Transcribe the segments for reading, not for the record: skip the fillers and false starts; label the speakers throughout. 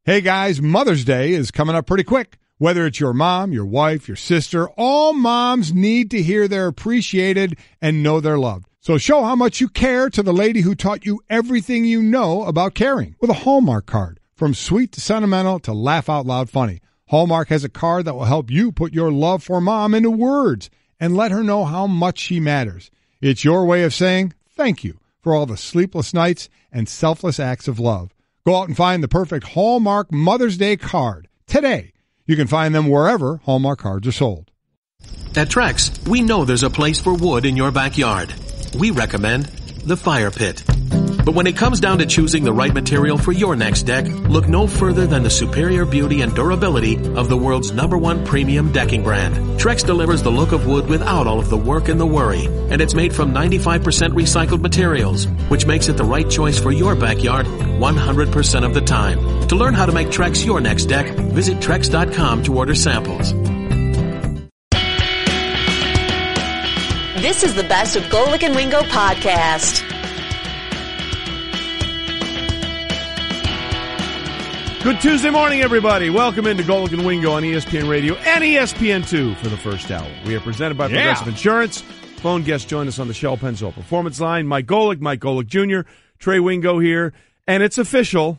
Speaker 1: Hey guys, Mother's Day is coming up pretty quick. Whether it's your mom, your wife, your sister, all moms need to hear they're appreciated and know they're loved. So show how much you care to the lady who taught you everything you know about caring with a Hallmark card. From sweet to sentimental to laugh out loud funny, Hallmark has a card that will help you put your love for mom into words and let her know how much she matters. It's your way of saying thank you for all the sleepless nights and selfless acts of love. Go out and find the perfect Hallmark Mother's Day card today. You can find them wherever Hallmark cards are sold.
Speaker 2: At Trex, we know there's a place for wood in your backyard. We recommend the fire pit. But when it comes down to choosing the right material for your next deck, look no further than the superior beauty and durability of the world's #1 premium decking brand. Trex delivers the look of wood without all of the work and the worry, and it's made from 95% recycled materials, which makes it the right choice for your backyard 100% of the time. To learn how to make Trex your next deck, visit Trex.com to order samples.
Speaker 3: This is the best of Golic and Wingo podcast.
Speaker 4: Good Tuesday morning, everybody. Welcome into Golic and Wingo on ESPN Radio and ESPN2 for the first hour. We are presented by Progressive Insurance. Phone guests join us on the Shell Pennzoil Performance Line. Mike Golic Jr., Trey Wingo here. And it's official.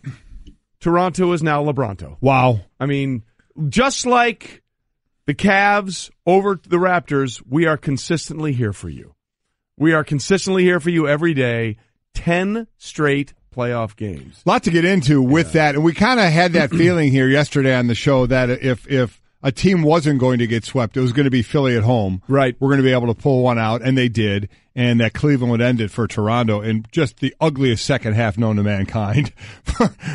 Speaker 4: Toronto is now LeBronto.
Speaker 1: Wow.
Speaker 4: I mean, just like the Cavs over the Raptors, we are consistently here for you. We are consistently here for you every day. 10 straight playoff games.
Speaker 1: A lot to get into with that, and we kind of had that feeling here yesterday on the show that if a team wasn't going to get swept, it was going to be Philly at home.
Speaker 4: Right.
Speaker 1: We're going to be able to pull one out, and they did, and that Cleveland would end it for Toronto in just the ugliest second half known to mankind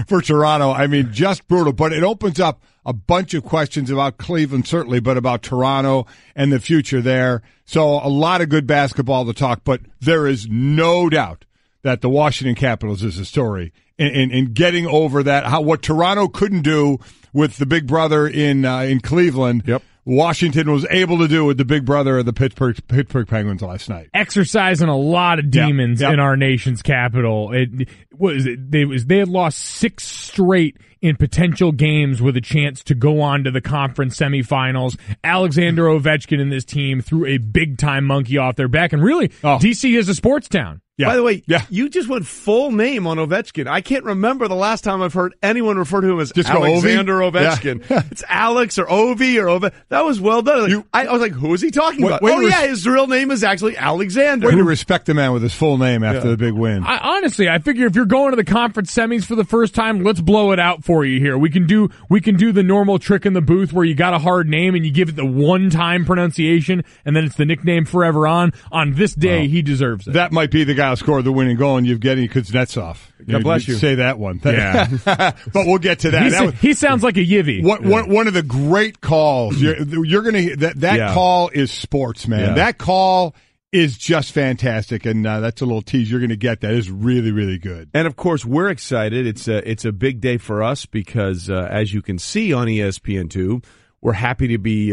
Speaker 1: for Toronto. I mean, just brutal, but it opens up a bunch of questions about Cleveland, certainly, but about Toronto and the future there. So a lot of good basketball to talk, but there is no doubt that the Washington Capitals is a story in getting over that. What Toronto couldn't do with the big brother in Cleveland, Washington was able to do with the big brother of the Pittsburgh Penguins last night.
Speaker 5: Exercising a lot of demons in our nation's capital. They had lost 6 straight in potential games with a chance to go on to the conference semifinals. Alexander Ovechkin and this team threw a big-time monkey off their back. And really, D.C. is a sports town.
Speaker 4: Yeah. By the way, you just went full name on Ovechkin. I can't remember the last time I've heard anyone refer to him as just Alexander Ovechkin. Yeah. It's Alex or Ovi or Ove. That was well done. I was like, who is he talking about? His real name is actually Alexander.
Speaker 1: Way to respect the man with his full name after the big win.
Speaker 5: Honestly, I figure if you're going to the conference semis for the first time, let's blow it out for you here. We can do the normal trick in the booth where you got a hard name and you give it the one-time pronunciation and then it's the nickname forever on. On this day, he deserves it.
Speaker 1: That might be the guy who scored the winning goal, and Yevgeny Kuznetsov.
Speaker 4: God bless you.
Speaker 1: Say that one.
Speaker 5: Yeah.
Speaker 1: But we'll get to that.
Speaker 5: He sounds like a Yivy.
Speaker 1: One of the great calls. You're going to that call is sports, man. Yeah. That call is just fantastic, and that's a little tease. You're going to get that. It's really, really good.
Speaker 4: And of course, we're excited. It's a big day for us because, as you can see on ESPN2, we're happy to be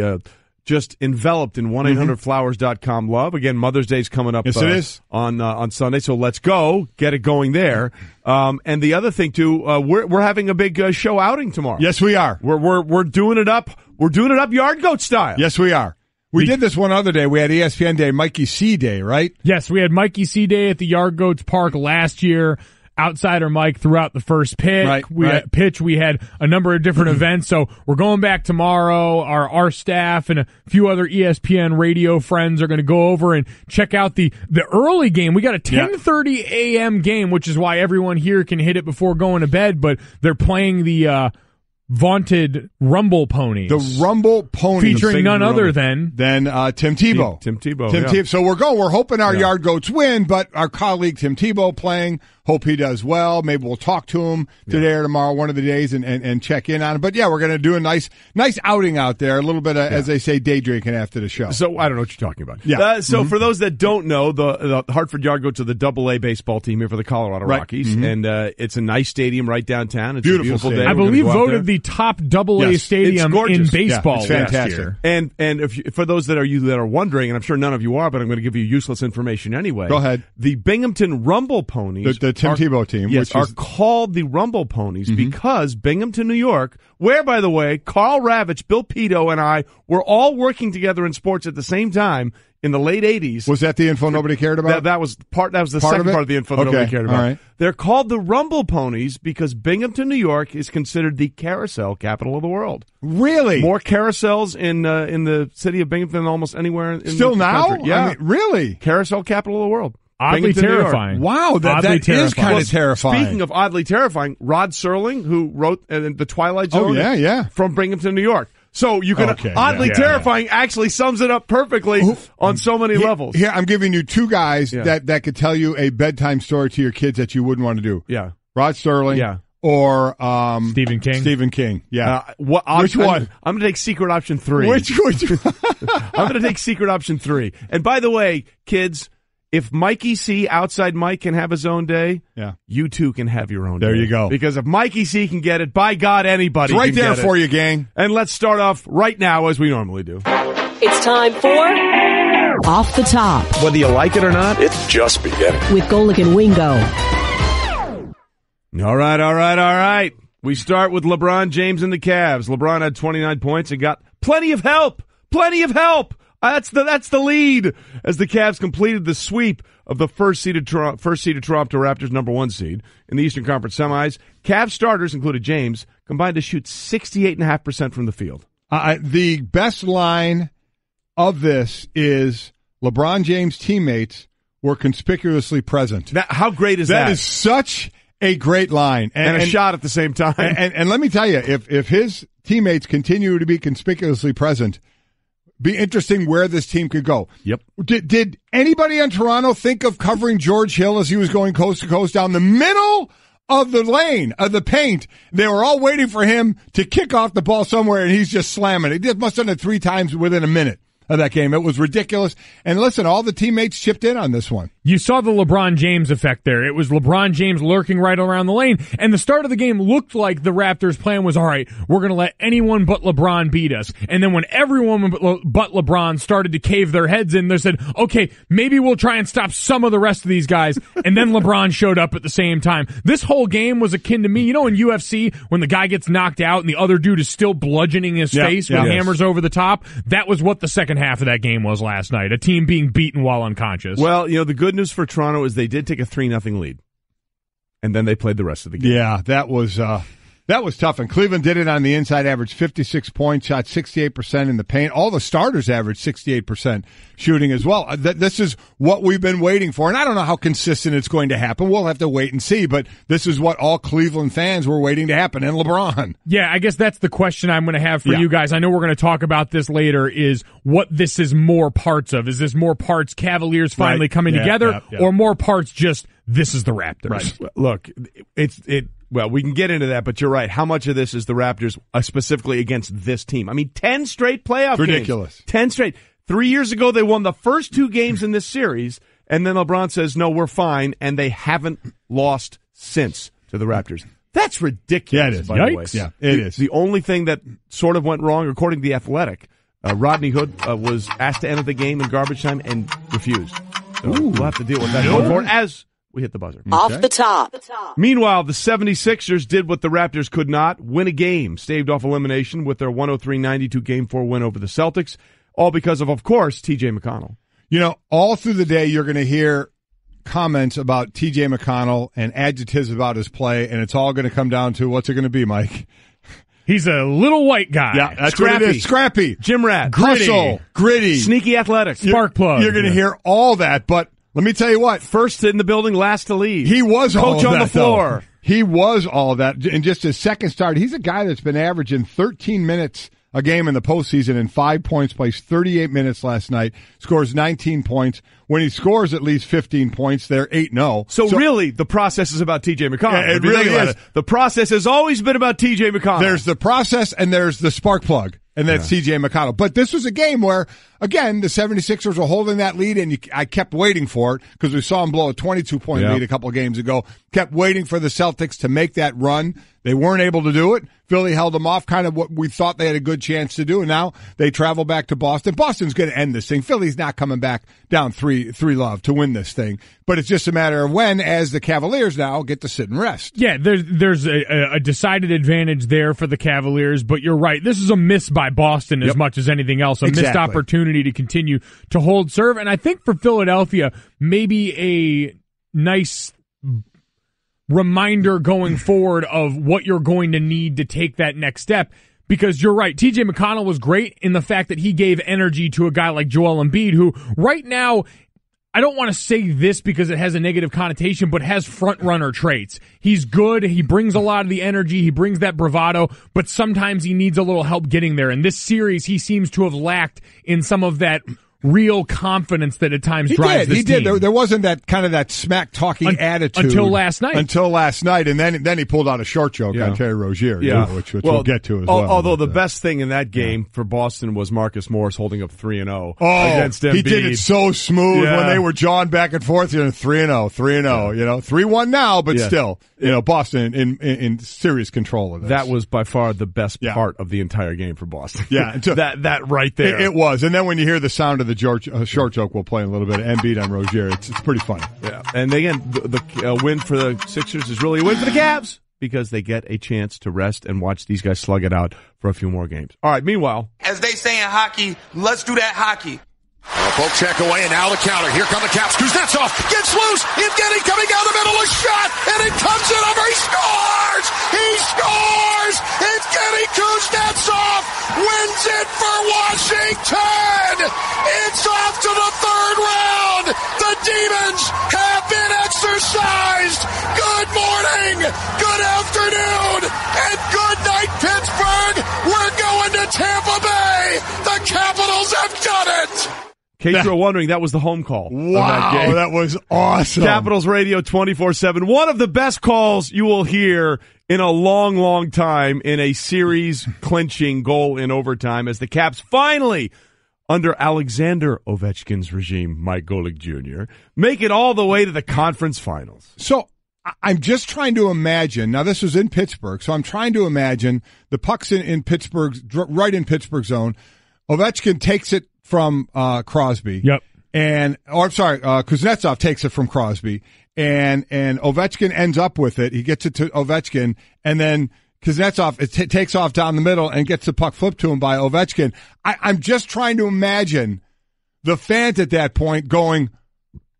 Speaker 4: just enveloped in 1-800-Flowers.com love. Again, Mother's Day's coming up
Speaker 1: it is.
Speaker 4: on Sunday, so let's go. Get it going there. And the other thing, too, we're having a big show outing tomorrow.
Speaker 1: Yes, we are.
Speaker 4: We're doing it up. We're doing it up Yard Goat style.
Speaker 1: Yes, we are. We did this one other day. We had ESPN Day, Mikey C Day, right?
Speaker 5: Yes, we had Mikey C Day at the Yard Goats Park last year. Outsider Mike throughout the first pitch. We had a number of different events. So we're going back tomorrow. Our staff and a few other ESPN radio friends are going to go over and check out the early game. We got a 10:30 a.m. game, which is why everyone here can hit it before going to bed. But they're playing the vaunted Rumble Ponies.
Speaker 1: The Rumble Ponies.
Speaker 5: Featuring none other than
Speaker 1: Tim Tebow.
Speaker 4: Tim Tebow.
Speaker 1: So we're hoping our Yard Goats win, but our colleague Tim Tebow playing. Hope he does well. Maybe we'll talk to him today or tomorrow, one of the days, and check in on him. But yeah, we're going to do a nice outing out there. A little bit of, as they say, day drinking after the show.
Speaker 4: So I don't know what you're talking about.
Speaker 1: Yeah.
Speaker 4: For those that don't know, the Hartford Yard Goats are the AA baseball team here for the Colorado Rockies, and it's a nice stadium right downtown. It's
Speaker 1: beautiful
Speaker 4: a beautiful
Speaker 1: stadium.
Speaker 4: day.
Speaker 5: I believe voted the the top AA stadium in baseball
Speaker 4: it's
Speaker 5: fantastic. Last year.
Speaker 4: And for those that are wondering, and I'm sure none of you are, but I'm going to give you useless information anyway.
Speaker 1: Go ahead.
Speaker 4: The Binghamton Rumble Ponies,
Speaker 1: the Tim Tebow team,
Speaker 4: yes, are called the Rumble Ponies because Binghamton, New York, where, by the way, Carl Ravitch, Bill Pito, and I were all working together in sports at the same time in the late 80s.
Speaker 1: Was that the info nobody cared about?
Speaker 4: That was the second part of the info that nobody cared about.
Speaker 1: All right.
Speaker 4: They're called the Rumble Ponies because Binghamton, New York is considered the carousel capital of the world.
Speaker 1: Really?
Speaker 4: More carousels in the city of Binghamton than almost anywhere in
Speaker 1: Still
Speaker 4: the
Speaker 1: now?
Speaker 4: country. Yeah.
Speaker 1: I mean, really?
Speaker 4: Carousel capital of the world.
Speaker 5: Oddly terrifying.
Speaker 1: Wow, that is kind of terrifying.
Speaker 4: Speaking of oddly terrifying, Rod Serling, who wrote The Twilight Zone, from Binghamton, New York. So you can oddly terrifying actually sums it up perfectly on so many levels.
Speaker 1: Here, I'm giving you two guys that could tell you a bedtime story to your kids that you wouldn't want to do.
Speaker 4: Yeah.
Speaker 1: Rod Serling. Or
Speaker 5: Stephen King.
Speaker 1: Stephen King. Yeah.
Speaker 4: Which one? I'm going to take secret option 3.
Speaker 1: Which
Speaker 4: I'm going to take secret option 3. And by the way, kids, if Mikey C, outside Mike, can have his own day, you too can have your own day.
Speaker 1: There you go.
Speaker 4: Because if Mikey C can get it, by God, anybody
Speaker 1: it's right
Speaker 4: can
Speaker 1: there
Speaker 4: get
Speaker 1: for
Speaker 4: it.
Speaker 1: you, gang.
Speaker 4: And let's start off right now as we normally do.
Speaker 3: It's time for
Speaker 6: Off the Top
Speaker 7: Whether you like it or not, it's just beginning.
Speaker 6: with Golic and Wingo.
Speaker 4: All right. We start with LeBron James and the Cavs. LeBron had 29 points and got plenty of help. That's the lead as the Cavs completed the sweep of the first seeded Toronto Raptors number 1 seed in the Eastern Conference semis. Cavs starters, included James, combined to shoot 68.5% from the field.
Speaker 1: The best line of this is LeBron James' teammates were conspicuously present.
Speaker 4: How great is that?
Speaker 1: That is such a great line.
Speaker 4: And a shot at the same time.
Speaker 1: And let me tell you, if his teammates continue to be conspicuously present, be interesting where this team could go.
Speaker 4: Yep.
Speaker 1: Did anybody in Toronto think of covering George Hill as he was going coast to coast down the middle of the lane, of the paint? They were all waiting for him to kick off the ball somewhere, and he's just slamming it. He must have done it 3 times within a minute of that game. It was ridiculous. And listen, all the teammates chipped in on this one.
Speaker 5: You saw the LeBron James effect there. It was LeBron James lurking right around the lane. And the start of the game looked like the Raptors' plan was, all right, we're going to let anyone but LeBron beat us. And then when everyone but LeBron started to cave their heads in, they said, okay, maybe we'll try and stop some of the rest of these guys. And then LeBron showed up at the same time. This whole game was akin to me. You know in UFC, when the guy gets knocked out and the other dude is still bludgeoning his face with hammers over the top? That was what the second half of that game was last night. A team being beaten while unconscious.
Speaker 4: Well, the good news for Toronto is they did take a 3-0 lead, and then they played the rest of the game.
Speaker 1: Yeah, that was tough. And Cleveland did it on the inside, averaged 56 points, shot 68% in the paint. All the starters averaged 68% shooting as well. This is what we've been waiting for, and I don't know how consistent it's going to happen. We'll have to wait and see, but this is what all Cleveland fans were waiting to happen, and LeBron.
Speaker 5: Yeah, I guess that's the question I'm going to have for you guys. I know we're going to talk about this later, is what this is more parts of. Is this more parts Cavaliers finally coming together, or more parts just this is the Raptors?
Speaker 4: Right. Look, well, we can get into that, but you're right. How much of this is the Raptors specifically against this team? I mean, 10 straight playoff games.
Speaker 1: Ridiculous.
Speaker 4: 10 straight. 3 years ago, they won the first 2 games in this series, and then LeBron says, no, we're fine, and they haven't lost since to the Raptors. That's ridiculous.
Speaker 1: Yeah, it is.
Speaker 4: By the way.
Speaker 1: Yeah, it is.
Speaker 4: The only thing that sort of went wrong, according to The Athletic, Rodney Hood was asked to enter the game in garbage time and refused. So we'll have to deal with that going forward as we hit the buzzer.
Speaker 3: Off the Top.
Speaker 4: Meanwhile, the 76ers did what the Raptors could not, win a game, staved off elimination with their 103-92 Game 4 win over the Celtics, all because of course, T.J. McConnell.
Speaker 1: All through the day, you're going to hear comments about T.J. McConnell and adjectives about his play, and it's all going to come down to what's it going to be, Mike?
Speaker 5: He's a little white guy.
Speaker 1: Yeah, that's
Speaker 4: Scrappy.
Speaker 1: what it is. Scrappy.
Speaker 4: Gym rat.
Speaker 1: Hustle. Gritty.
Speaker 4: Sneaky athletic.
Speaker 5: Spark plug.
Speaker 1: You're going to hear all that, but let me tell you what.
Speaker 4: First in the building, last to leave.
Speaker 1: He was all
Speaker 4: Coach
Speaker 1: of
Speaker 4: on
Speaker 1: that,
Speaker 4: the floor.
Speaker 1: Though. He was all of that. In just his second start, he's a guy that's been averaging 13 minutes a game in the postseason and 5 points, plays 38 minutes last night, scores 19 points. When he scores at least 15 points, they're 8-0.
Speaker 4: So really, the process is about T.J. McConnell.
Speaker 1: Yeah, it really is.
Speaker 4: The process has always been about T.J. McConnell.
Speaker 1: There's the process and there's the spark plug, and that's T.J. McConnell. But this was a game where, again, the 76ers were holding that lead, and I kept waiting for it because we saw him blow a 22-point lead a couple of games ago. kept waiting for the Celtics to make that run. They weren't able to do it. Philly held them off, kind of what we thought they had a good chance to do, and now they travel back to Boston. Boston's going to end this thing. Philly's not coming back down 3-0 to win this thing, but it's just a matter of when, as the Cavaliers now get to sit and rest.
Speaker 5: Yeah, there's a decided advantage there for the Cavaliers, but you're right. This is a miss by Boston as much as anything else, a missed opportunity to continue to hold serve, and I think for Philadelphia, maybe a nice reminder going forward of what you're going to need to take that next step. Because you're right, T.J. McConnell was great in the fact that he gave energy to a guy like Joel Embiid, who right now, I don't want to say this because it has a negative connotation, but has front-runner traits. He's good, he brings a lot of the energy, he brings that bravado, but sometimes he needs a little help getting there. In this series, he seems to have lacked in some of that real confidence that at times drives this team.
Speaker 1: He did. There wasn't that kind of that smack-talking attitude.
Speaker 5: Until last night.
Speaker 1: And then he pulled out a short joke on Terry Rozier, which we'll get to as well.
Speaker 4: Although the best thing in that game for Boston was Marcus Morris holding up 3-0 against Embiid.
Speaker 1: He did it so smooth when they were jawing back and forth. 3-0, 3-1 now, but still, Boston in serious control of this.
Speaker 4: That was by far the best part of the entire game for Boston.
Speaker 1: Yeah.
Speaker 4: that right there.
Speaker 1: It was. And then when you hear the sound of the short joke, we'll play a little bit of Embiid on Rozier. It's pretty funny.
Speaker 4: Yeah. And again, the win for the Sixers is really a win for the Cavs because they get a chance to rest and watch these guys slug it out for a few more games. All right, meanwhile,
Speaker 6: as they say in hockey, let's do that hockey.
Speaker 8: Poke check away, and now the counter. Here come the Caps. Kuznetsov gets loose. Evgeny coming down the middle. A shot, and it comes in over. He scores! He scores! Evgeny Kuznetsov wins it for Washington! It's off to the third round. The Demons have been exercised. Good morning, good afternoon, and good night, Pittsburgh. We're going to Tampa Bay. The Capitals have done it.
Speaker 4: In case you were wondering, that was the home call.
Speaker 1: Wow, that was awesome.
Speaker 4: Capitals Radio 24/7. One of the best calls you will hear in a long, long time in a series-clinching goal in overtime as the Caps finally, under Alexander Ovechkin's regime, Mike Golic Jr., make it all the way to the conference finals.
Speaker 1: So I'm just trying to imagine. Now, this was in Pittsburgh, so I'm trying to imagine the puck's in Pittsburgh, right in Pittsburgh zone. Ovechkin takes it from Crosby.
Speaker 5: Yep.
Speaker 1: Kuznetsov takes it from Crosby, and Ovechkin ends up with it. He gets it to Ovechkin, and then Kuznetsov takes off down the middle and gets the puck flipped to him by Ovechkin. I'm just trying to imagine the fans at that point going,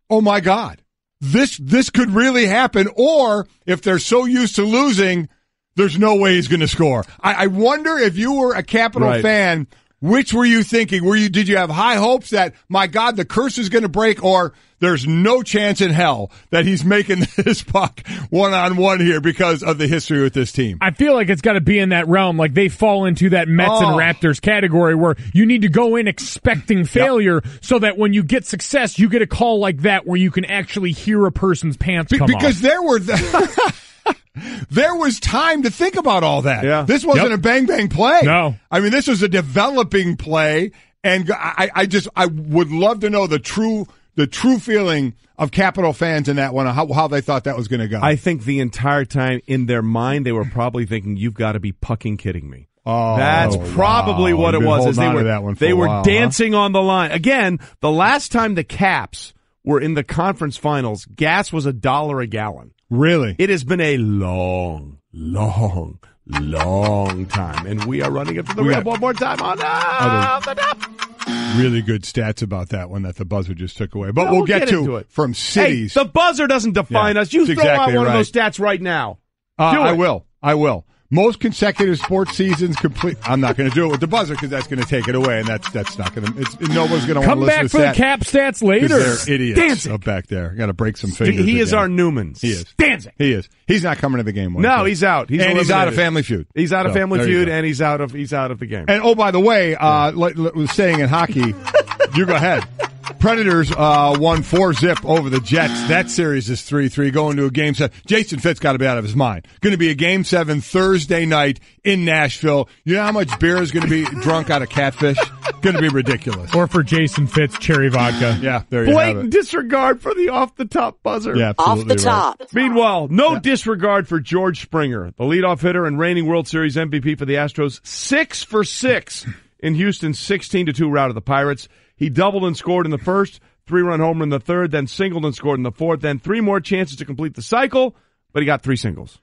Speaker 1: "Oh my God, this could really happen." Or if they're so used to losing, there's no way he's going to score. I wonder if you were a Capital fan. Which were you thinking? Did you have high hopes that, my God, the curse is going to break, or there's no chance in hell that he's making this puck one-on-one here because of the history with this team?
Speaker 5: I feel like it's got to be in that realm. Like they fall into that Mets and Raptors category where you need to go in expecting failure so that when you get success, you get a call like that where you can actually hear a person's pants come off.
Speaker 1: Because there were... There was time to think about all that.
Speaker 4: Yeah.
Speaker 1: This wasn't a bang-bang play.
Speaker 5: No.
Speaker 1: I mean, this was a developing play, and I would love to know the true feeling of Capital fans in that one, how they thought that was going to go.
Speaker 4: I think the entire time in their mind, they were probably thinking, "You've got to be fucking kidding me."
Speaker 1: Oh,
Speaker 4: that's probably what it was. They were dancing on the line. Again, the last time the Caps were in the conference finals, gas was $1 a gallon.
Speaker 1: Really?
Speaker 4: It has been a long time, and we are running up to the rail one more time on the top.
Speaker 1: Really good stats about that one that the buzzer just took away. But we'll get to it. From cities.
Speaker 4: Hey, the buzzer doesn't define us. You throw out one of those stats right now.
Speaker 1: I will. Most consecutive sports seasons complete. I'm not going to do it with the buzzer because that's going to take it away, and that's not going to. Nobody's going to want to listen to
Speaker 5: come back for the Cap stats later.
Speaker 1: They're idiots up back there. Got to break some fingers.
Speaker 4: He is our Newmans.
Speaker 1: He is
Speaker 4: dancing.
Speaker 1: He is. He's not coming to the game.
Speaker 4: No, he's out. He's
Speaker 1: out of Family Feud.
Speaker 4: He's out of Family Feud, and he's out of the game.
Speaker 1: And by the way, saying in hockey, you go ahead. Predators won 4-0 over the Jets. That series is 3-3 going to a Game 7. Jason Fitz got to be out of his mind. Going to be a Game 7 Thursday night in Nashville. You know how much beer is going to be drunk out of catfish? Going to be ridiculous.
Speaker 5: Or for Jason Fitz, cherry vodka.
Speaker 1: Yeah, there you have
Speaker 4: Blatant
Speaker 1: it.
Speaker 4: disregard for the off-the-top buzzer.
Speaker 1: Yeah,
Speaker 3: Off the top.
Speaker 4: Meanwhile, no disregard for George Springer, the leadoff hitter and reigning World Series MVP for the Astros, 6 for 6 in Houston's 16-2 rout of the Pirates. He doubled and scored in the first, 3-run homer in the third, then singled and scored in the fourth, then 3 more chances to complete the cycle, but he got 3 singles.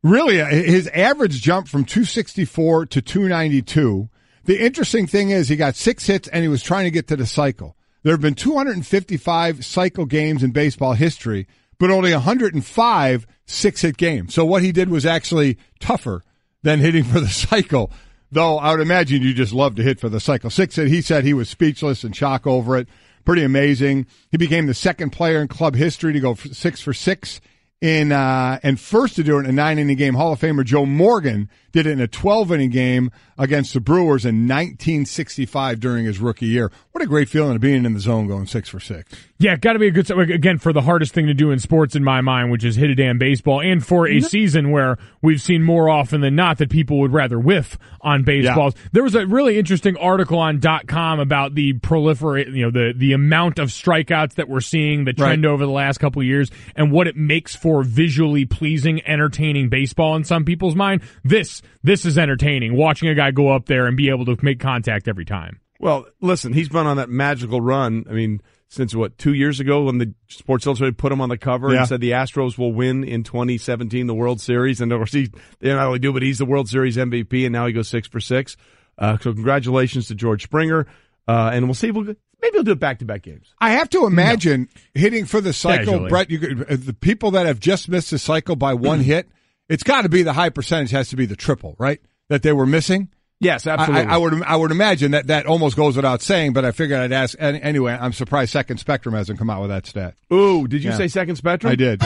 Speaker 1: Really, his average jumped from 264 to 292. The interesting thing is he got 6 hits and he was trying to get to the cycle. There have been 255 cycle games in baseball history, but only 105 6-hit games. So what he did was actually tougher than hitting for the cycle. Though I would imagine you just love to hit for the cycle. 6-hit, he said he was speechless and shock over it. Pretty amazing. He became the second player in club history to go 6 for 6 and first to do it in a 9-inning game. Hall of Famer Joe Morgan did it in a 12-inning game against the Brewers in 1965 during his rookie year. What a great feeling of being in the zone going 6 for 6.
Speaker 5: Yeah, got to be a good, again, for the hardest thing to do in sports in my mind, which is hit a damn baseball, and for a season where we've seen more often than not that people would rather whiff on baseballs. Yeah. There was a really interesting article on .com about the the amount of strikeouts that we're seeing, the trend over the last couple of years, and what it makes for visually pleasing, entertaining baseball in some people's mind. This is entertaining, watching a guy go up there and be able to make contact every time.
Speaker 4: Well, listen, he's been on that magical run. I mean, since 2 years ago when the Sports Illustrated put him on the cover and said the Astros will win in 2017 the World Series, and of course they not only do, but he's the World Series MVP, and now he goes 6 for 6. So congratulations to George Springer, and we'll see. Maybe he'll do it back-to-back games.
Speaker 1: I have to imagine hitting for the cycle, Brett. The people that have just missed the cycle by one hit, it's got to be the high percentage. Has to be the triple, right? That they were missing.
Speaker 4: Yes, absolutely.
Speaker 1: I would imagine that almost goes without saying, but I figured I'd ask anyway. I'm surprised Second Spectrum hasn't come out with that stat.
Speaker 4: Ooh, did you say Second Spectrum?
Speaker 1: I did.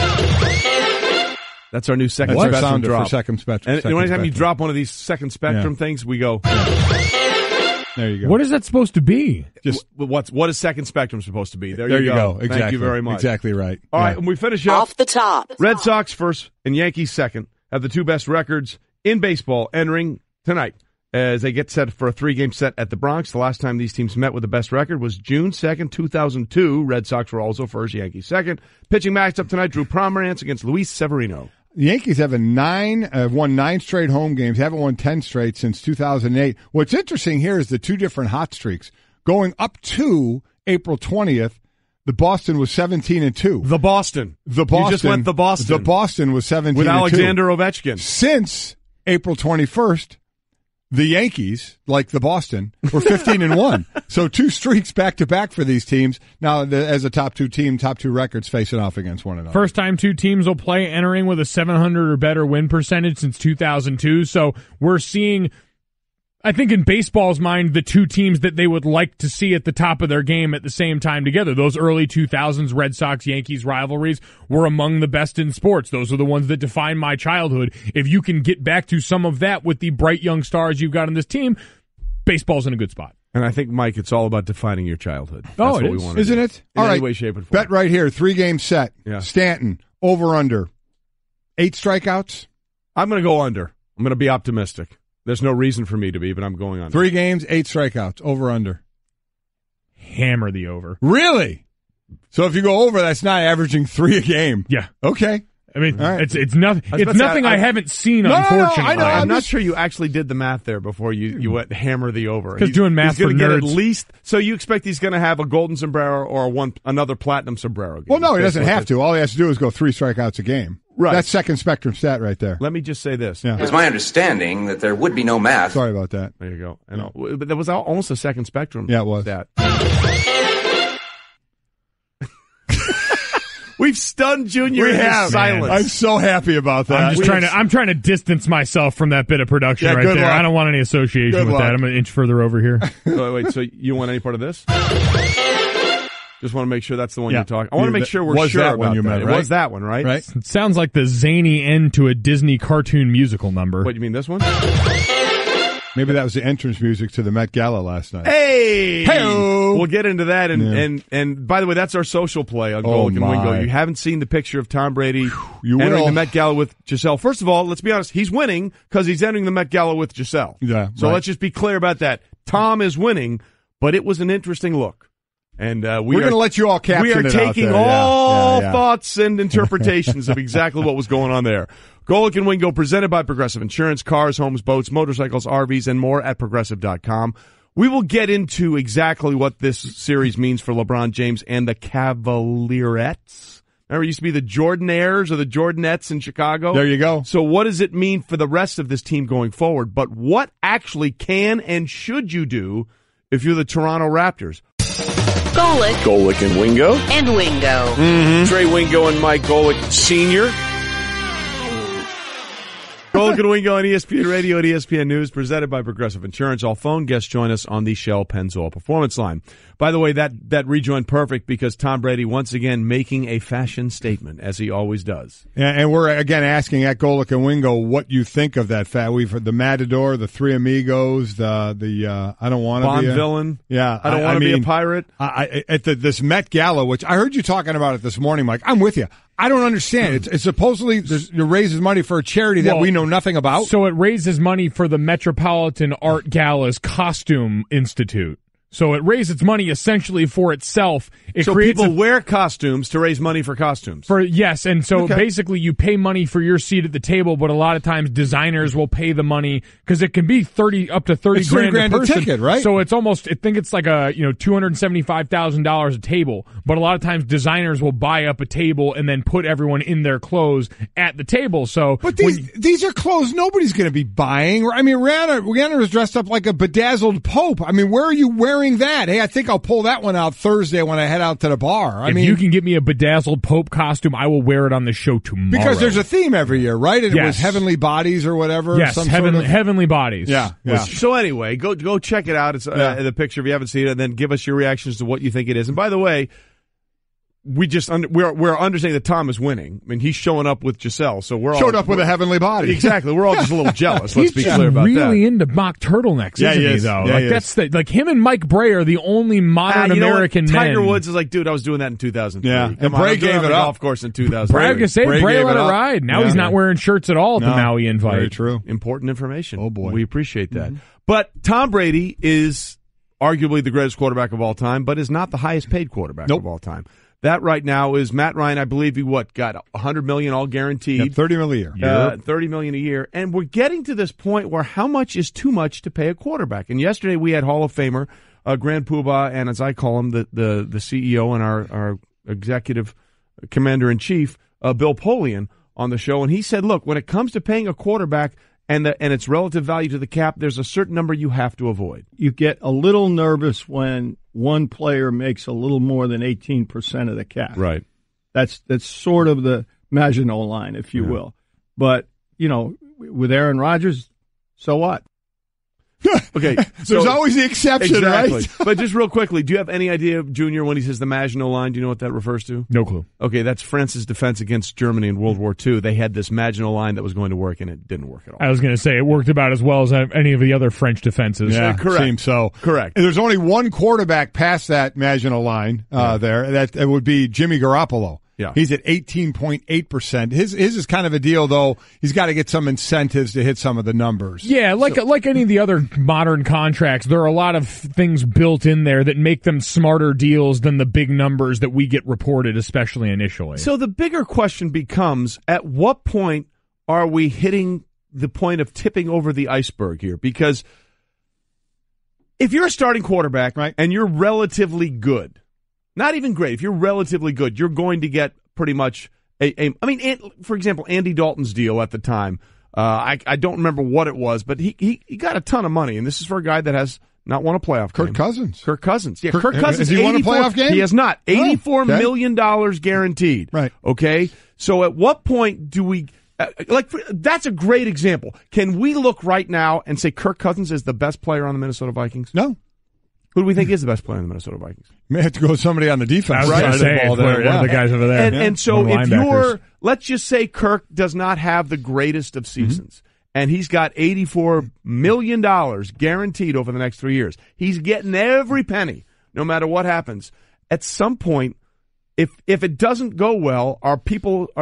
Speaker 4: That's our new Second
Speaker 1: That's
Speaker 4: Spectrum drop.
Speaker 1: For Second Spectrum.
Speaker 4: And anytime you drop one of these Second Spectrum things, we go.
Speaker 1: There you go.
Speaker 5: What is that supposed to be?
Speaker 4: Just what is Second Spectrum supposed to be? There you go.
Speaker 1: Exactly.
Speaker 4: Thank you very much.
Speaker 1: Exactly right.
Speaker 4: All right, and we finish up.
Speaker 3: Off the top.
Speaker 4: Red Sox first and Yankees second have the 2 best records in baseball entering tonight as they get set for a 3-game set at the Bronx. The last time these teams met with the best record was June 2nd, 2002. Red Sox were also first, Yankees second. Pitching matchup tonight, Drew Pomeranz against Luis Severino.
Speaker 1: The Yankees have won 9 straight home games, haven't won 10 straight since 2008. What's interesting here is the 2 different hot streaks. Going up to April 20th, the Boston was 17-2.
Speaker 4: The Boston. You just went the Boston.
Speaker 1: The Boston was 17-2.
Speaker 4: With Alexander Ovechkin.
Speaker 1: Since April 21st, the Yankees, like the Boston, were 15-1. So 2 streaks back-to-back for these teams. Now, as a top 2 team, top 2 records facing off against one another.
Speaker 5: First time 2 teams will play entering with a 700 or better win percentage since 2002. So we're seeing, I think in baseball's mind, the 2 teams that they would like to see at the top of their game at the same time together. Those early 2000s Red Sox-Yankees rivalries were among the best in sports. Those are the ones that define my childhood. If you can get back to some of that with the bright young stars you've got on this team, baseball's in a good spot.
Speaker 4: And I think, Mike, it's all about defining your childhood. That's
Speaker 1: what we want to Isn't it?
Speaker 4: In
Speaker 1: all
Speaker 4: any
Speaker 1: right.
Speaker 4: way, shape, and form.
Speaker 1: Bet right here, 3-game set.
Speaker 4: Yeah.
Speaker 1: Stanton, over-under. 8 strikeouts?
Speaker 4: I'm going to go under. I'm going to be optimistic. There's no reason for me to be, but I'm going under.
Speaker 1: 3 games, 8 strikeouts, over-under.
Speaker 5: Hammer the over.
Speaker 1: Really? So if you go over, that's not averaging 3 a game.
Speaker 5: Yeah.
Speaker 1: Okay.
Speaker 5: I mean, it's nothing. It's nothing I haven't seen. Unfortunately,
Speaker 1: I know.
Speaker 4: I'm not sure you actually did the math there before you went hammer the over.
Speaker 5: Because doing math for nerds.
Speaker 4: Get at least. So you expect he's going to have a golden sombrero or another platinum sombrero game?
Speaker 1: Well, no, he doesn't have to. All he has to do is go 3 strikeouts a game.
Speaker 4: Right.
Speaker 1: That's Second Spectrum stat right there.
Speaker 4: Let me just say this.
Speaker 1: Yeah.
Speaker 9: It was my understanding that there would be no math.
Speaker 1: Sorry about that.
Speaker 4: There you go. But that was almost a Second Spectrum.
Speaker 1: Yeah, it was.
Speaker 4: Stat. We've stunned Junior in silence.
Speaker 1: I'm so happy about that.
Speaker 5: I'm trying to distance myself from that bit of production right there.
Speaker 1: Luck.
Speaker 5: I don't want any association with that. I'm an inch further over here.
Speaker 4: Wait, so you want any part of this? Just want to make sure that's the one you're talking. I want to make sure we're sure about that. It was that one, right?
Speaker 1: Right.
Speaker 5: It sounds like the zany end to a Disney cartoon musical number.
Speaker 4: What, you mean this one?
Speaker 1: Maybe that was the entrance music to the Met Gala last night.
Speaker 4: Hey!
Speaker 1: Hey-o!
Speaker 4: We'll get into that. And by the way, that's our social play on Golic and Wingo. You haven't seen the picture of Tom Brady entering the Met Gala with Giselle. First of all, let's be honest. He's winning because he's entering the Met Gala with Giselle.
Speaker 1: Yeah,
Speaker 4: so let's just be clear about that. Tom is winning, but it was an interesting look. And we're
Speaker 1: going to let you all caption it.
Speaker 4: We are taking all thoughts and interpretations of exactly what was going on there. Golic and Wingo, presented by Progressive Insurance, cars, homes, boats, motorcycles, RVs, and more at Progressive.com. We will get into exactly what this series means for LeBron James and the Cavalierettes. Remember, it used to be the Jordanaires or the Jordanettes in Chicago.
Speaker 1: There you go.
Speaker 4: So what does it mean for the rest of this team going forward? But what actually can and should you do if you're the Toronto Raptors?
Speaker 7: Golic and Wingo.
Speaker 3: And Wingo.
Speaker 4: Mm-hmm. Trey Wingo and Mike Golic Sr. Golic and Wingo on ESPN Radio and ESPN News, presented by Progressive Insurance. All phone guests join us on the Shell Pennzoil Performance Line. By the way, that rejoined perfect because Tom Brady once again making a fashion statement, as he always does.
Speaker 1: And we're again asking at Golic and Wingo what you think of that We've heard the Matador, the Three Amigos, the I don't want to
Speaker 4: Bond
Speaker 1: be a
Speaker 4: villain.
Speaker 1: Yeah,
Speaker 4: I don't want to be a pirate.
Speaker 1: At this Met Gala, which I heard you talking about it this morning, Mike. I'm with you. I don't understand. It's supposedly it raises money for a charity that we know nothing about.
Speaker 5: So it raises money for the Metropolitan Art Gala's Costume Institute. So it raises money essentially for itself.
Speaker 4: So people wear costumes to raise money for costumes.
Speaker 5: Yes, and so basically you pay money for your seat at the table, but a lot of times designers will pay the money because it can be up to 30 grand a person.
Speaker 1: Ticket, right?
Speaker 5: So it's almost, I think it's like $275,000 a table, but a lot of times designers will buy up a table and then put everyone in their clothes at the table. So,
Speaker 1: but these are clothes nobody's going to be buying. I mean, Rihanna was dressed up like a bedazzled pope. I mean, where are you wearing that? Hey, I think I'll pull that one out Thursday when I head out to the bar.
Speaker 5: If you can get me a bedazzled Pope costume, I will wear it on the show tomorrow.
Speaker 1: Because there's a theme every year, right? And it was Heavenly Bodies or whatever.
Speaker 5: Yes, Heavenly Bodies.
Speaker 1: Yeah.
Speaker 4: So anyway, go check it out. It's the picture if you haven't seen it, and then give us your reactions to what you think it is. And by the way, we're understanding that Tom is winning. I mean, he's showing up with Giselle, so we're
Speaker 1: showed up with a heavenly body.
Speaker 4: Exactly. We're all just a little jealous. Let's be clear about that.
Speaker 5: He's really into mock turtlenecks, isn't he? Though, that's him and Mike Bray are the only modern American men.
Speaker 4: Tiger Woods is like, dude, I was doing that in 2003.
Speaker 1: Yeah, and Bray gave it up.
Speaker 4: Golf course in 2003.
Speaker 5: Bray let it ride. Now he's not wearing shirts at all at the Maui invite.
Speaker 1: Very true.
Speaker 4: Important information.
Speaker 1: Oh boy,
Speaker 4: we appreciate that. Mm-hmm. But Tom Brady is arguably the greatest quarterback of all time, but is not the highest paid quarterback of all time. That right now is Matt Ryan. I believe he got $100 million all guaranteed.
Speaker 1: $30 million a year.
Speaker 4: $30 million a year. And we're getting to this point where how much is too much to pay a quarterback? And yesterday we had Hall of Famer Grand Poobah, and as I call him, the CEO and our executive commander in chief, Bill Polian, on the show, and he said, "Look, when it comes to paying a quarterback and its relative value to the cap, there's a certain number you have to avoid.
Speaker 10: You get a little nervous when one player makes a little more than 18% of the cap.
Speaker 4: Right.
Speaker 10: That's sort of the Maginot line, if you will. But, with Aaron Rodgers, so what?
Speaker 4: Okay.
Speaker 1: There's always the exception,
Speaker 4: exactly.
Speaker 1: Right?
Speaker 4: But just real quickly, do you have any idea, Junior, when he says the Maginot line, do you know what that refers to?
Speaker 5: No clue.
Speaker 4: Okay, that's France's defense against Germany in World War II. They had this Maginot line that was going to work, and it didn't work at all.
Speaker 5: I was going to say, it worked about as well as any of the other French defenses.
Speaker 1: Yeah,
Speaker 4: correct.
Speaker 1: Seems so.
Speaker 4: Correct.
Speaker 1: And there's only one quarterback past that Maginot line there. That would be Jimmy Garoppolo.
Speaker 4: Yeah.
Speaker 1: He's at 18.8%. His is kind of a deal, though. He's got to get some incentives to hit some of the numbers.
Speaker 5: Yeah, like any of the other modern contracts, there are a lot of things built in there that make them smarter deals than the big numbers that we get reported, especially initially.
Speaker 4: So the bigger question becomes, at what point are we hitting the point of tipping over the iceberg here? Because if you're a starting quarterback, right, and you're relatively good, not even great. If you're relatively good, you're going to get pretty much for example, Andy Dalton's deal at the time. I don't remember what it was, but he got a ton of money, and this is for a guy that has not won a playoff game.
Speaker 1: Kirk Cousins.
Speaker 4: Yeah, Kirk Cousins.
Speaker 1: Has he won a playoff game?
Speaker 4: He has not. $84 million guaranteed.
Speaker 1: Right.
Speaker 4: Okay. So at what point do we? That's a great example. Can we look right now and say Kirk Cousins is the best player on the Minnesota Vikings?
Speaker 1: No.
Speaker 4: Who do we think is the best player on the Minnesota Vikings?
Speaker 1: May have to go with somebody on the defense
Speaker 5: side of the ball there. One of the guys over there.
Speaker 4: And so if let's just say Kirk does not have the greatest of seasons, and he's got $84 million guaranteed over the next 3 years. He's getting every penny, no matter what happens. At some point, if it doesn't go well, are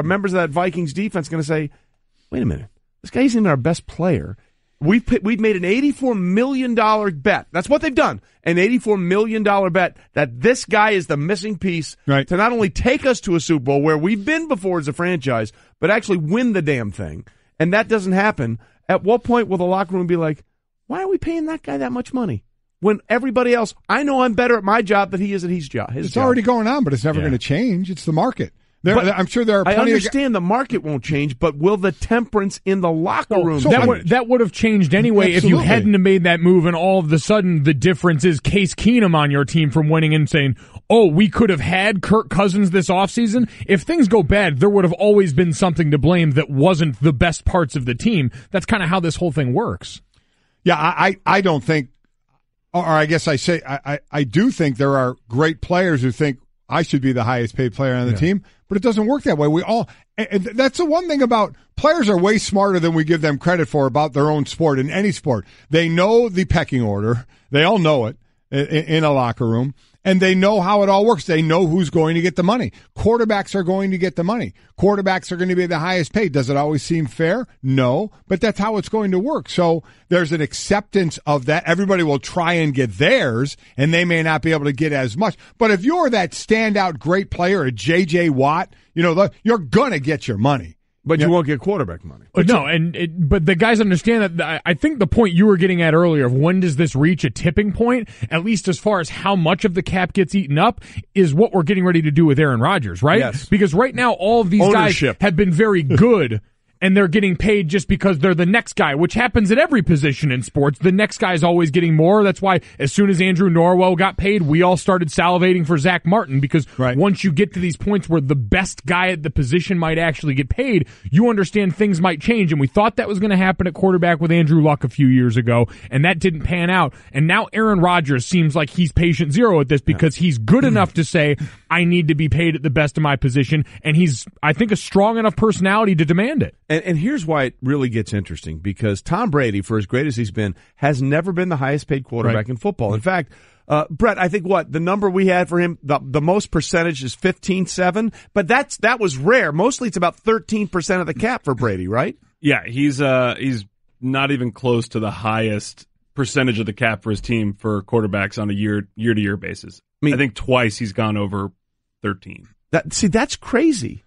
Speaker 4: members of that Vikings defense going to say, wait a minute, this guy isn't our best player. We've made an $84 million bet. That's what they've done. An $84 million bet that this guy is the missing piece to not only take us to a Super Bowl where we've been before as a franchise, but actually win the damn thing. And that doesn't happen. At what point will the locker room be like, why are we paying that guy that much money? When everybody else, I know I'm better at my job than he is at his job.
Speaker 1: It's already going on, but it's never going to change. It's the market. I'm sure there are plenty.
Speaker 4: I understand the market won't change, but will the temperance in the locker room change?
Speaker 5: That would have changed anyway if you hadn't have made that move, and all of a sudden the difference is Case Keenum on your team from winning and saying, oh, we could have had Kirk Cousins this offseason. If things go bad, there would have always been something to blame that wasn't the best parts of the team. That's kind of how this whole thing works.
Speaker 1: Yeah, I don't think, or I guess I do think there are great players who think I should be the highest paid player on the team, but it doesn't work that way. And that's the one thing about players are way smarter than we give them credit for about their own sport, in any sport. They know the pecking order. They all know it in a locker room, and they know how it all works. They know who's going to get the money. Quarterbacks are going to get the money. Quarterbacks are going to be the highest paid. Does it always seem fair? No, but that's how it's going to work. So there's an acceptance of that. Everybody will try and get theirs, and they may not be able to get as much. But if you're that standout great player, a J.J. Watt, you're going to get your money.
Speaker 4: But you won't get quarterback money.
Speaker 5: But the guys understand that. I think the point you were getting at earlier of when does this reach a tipping point, at least as far as how much of the cap gets eaten up, is what we're getting ready to do with Aaron Rodgers, right?
Speaker 4: Yes.
Speaker 5: Because right now all of these guys have been very good. And they're getting paid just because they're the next guy, which happens at every position in sports. The next guy is always getting more. That's why as soon as Andrew Norwell got paid, we all started salivating for Zach Martin, because once you get to these points where the best guy at the position might actually get paid, you understand things might change. And we thought that was going to happen at quarterback with Andrew Luck a few years ago, and that didn't pan out. And now Aaron Rodgers seems like he's patient zero at this because he's good enough to say, I need to be paid at the best of my position. And he's, I think, a strong enough personality to demand it.
Speaker 4: And here's why it really gets interesting, because Tom Brady, for as great as he's been, has never been the highest paid quarterback in football. In fact, Brett, I think the number we had for him, the most percentage is 15.7, but that was rare. Mostly it's about 13% of the cap for Brady, right?
Speaker 11: Yeah, he's not even close to the highest percentage of the cap for his team for quarterbacks on a year-to-year basis. I think twice he's gone over 13.
Speaker 4: That's crazy.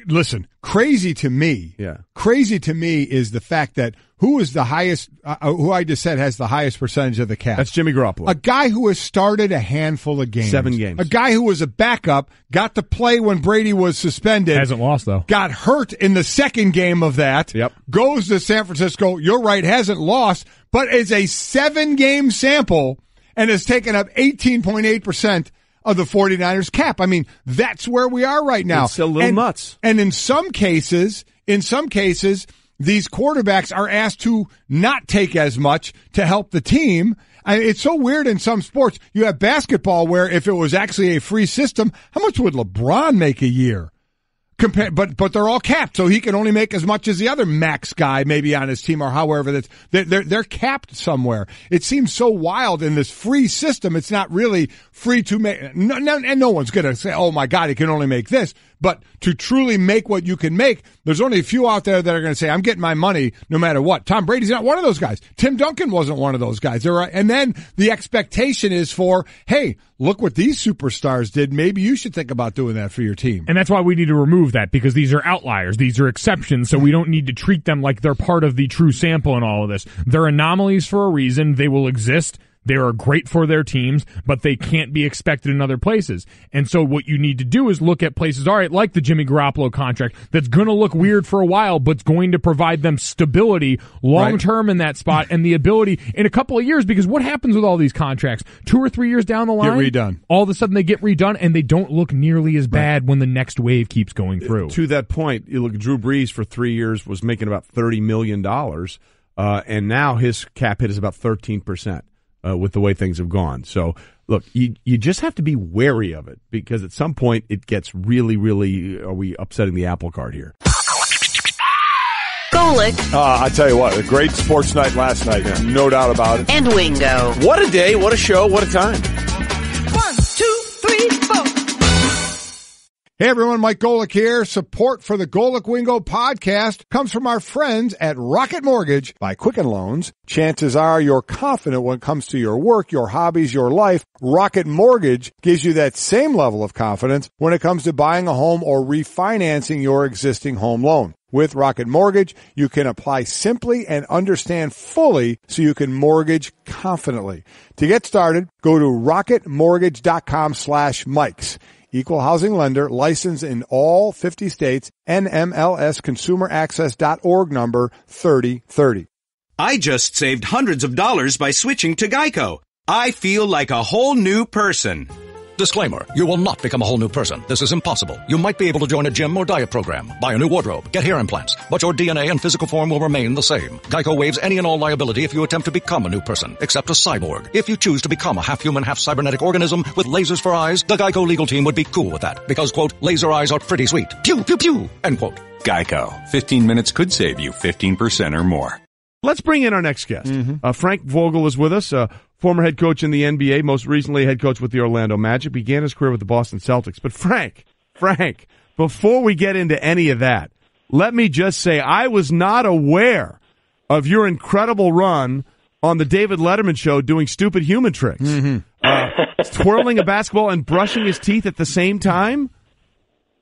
Speaker 1: Listen, crazy to me is the fact that who is the highest, who I just said has the highest percentage of the cap.
Speaker 4: That's Jimmy Garoppolo.
Speaker 1: A guy who has started a handful of games.
Speaker 4: 7 games.
Speaker 1: A guy who was a backup, got to play when Brady was suspended.
Speaker 5: Hasn't lost, though.
Speaker 1: Got hurt in the second game of that.
Speaker 4: Yep.
Speaker 1: Goes to San Francisco. You're right, hasn't lost, but is a 7-game sample and has taken up 18.8% of the 49ers cap. I mean, that's where we are right now.
Speaker 4: It's a little nuts.
Speaker 1: And in some cases, these quarterbacks are asked to not take as much to help the team. It's so weird in some sports. You have basketball where if it was actually a free system, how much would LeBron make a year? But they're all capped, so he can only make as much as the other max guy maybe on his team or however they're capped somewhere. It seems so wild in this free system. It's not really free to make, and no one's going to say, oh my God, he can only make this. But to truly make what you can make, there's only a few out there that are going to say, I'm getting my money no matter what. Tom Brady's not one of those guys. Tim Duncan wasn't one of those guys. And then the expectation is for, hey, look what these superstars did. Maybe you should think about doing that for your team.
Speaker 5: And that's why we need to remove that, because these are outliers. These are exceptions, so we don't need to treat them like they're part of the true sample in all of this. They're anomalies for a reason. They will exist. They are great for their teams, but they can't be expected in other places. And so what you need to do is look at places, all right, like the Jimmy Garoppolo contract, that's going to look weird for a while, but it's going to provide them stability long-term in that spot and the ability in a couple of years, because what happens with all these contracts? 2 or 3 years down the line,
Speaker 1: get redone.
Speaker 5: All of a sudden they get redone, and they don't look nearly as bad when the next wave keeps going through.
Speaker 4: To that point, you look, Drew Brees for 3 years was making about $30 million, and now his cap hit is about 13%. With the way things have gone. So, look, you just have to be wary of it, because at some point it gets really, really, are we upsetting the apple cart here?
Speaker 3: Golic.
Speaker 8: I tell you what, a great sports night last night, no doubt about it.
Speaker 3: And Wingo.
Speaker 2: What a day, what a show, what a time.
Speaker 3: 1, 2, 3, 4.
Speaker 1: Hey everyone, Mike Golic here. Support for the Golic Wingo podcast comes from our friends at Rocket Mortgage by Quicken Loans. Chances are you're confident when it comes to your work, your hobbies, your life. Rocket Mortgage gives you that same level of confidence when it comes to buying a home or refinancing your existing home loan. With Rocket Mortgage, you can apply simply and understand fully so you can mortgage confidently. To get started, go to rocketmortgage.com/Mikes. Equal housing lender, licensed in all 50 states, NMLSconsumeraccess.org number 3030.
Speaker 12: I just saved hundreds of dollars by switching to Geico. I feel like a whole new person.
Speaker 13: Disclaimer, you will not become a whole new person. This is impossible. You might be able to join a gym or diet program, buy a new wardrobe, get hair implants, but your DNA and physical form will remain the same. Geico waives any and all liability if you attempt to become a new person, except a cyborg. If you choose to become a half-human, half-cybernetic organism with lasers for eyes, the Geico legal team would be cool with that, because, quote, laser eyes are pretty sweet. Pew, pew, pew, end quote.
Speaker 14: Geico. 15 minutes could save you 15% or more.
Speaker 4: Let's bring in our next guest. Frank Vogel is with us, former head coach in the NBA, most recently head coach with the Orlando Magic, began his career with the Boston Celtics. But Frank, before we get into any of that, let me just say I was not aware of your incredible run on the David Letterman show doing stupid human tricks. Twirling a basketball and brushing his teeth at the same time?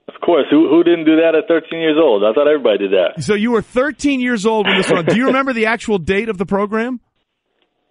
Speaker 15: Of course. Who didn't do that at 13 years old? I thought everybody did that.
Speaker 4: So you were 13 years old when this run. Do you remember the actual date of the program?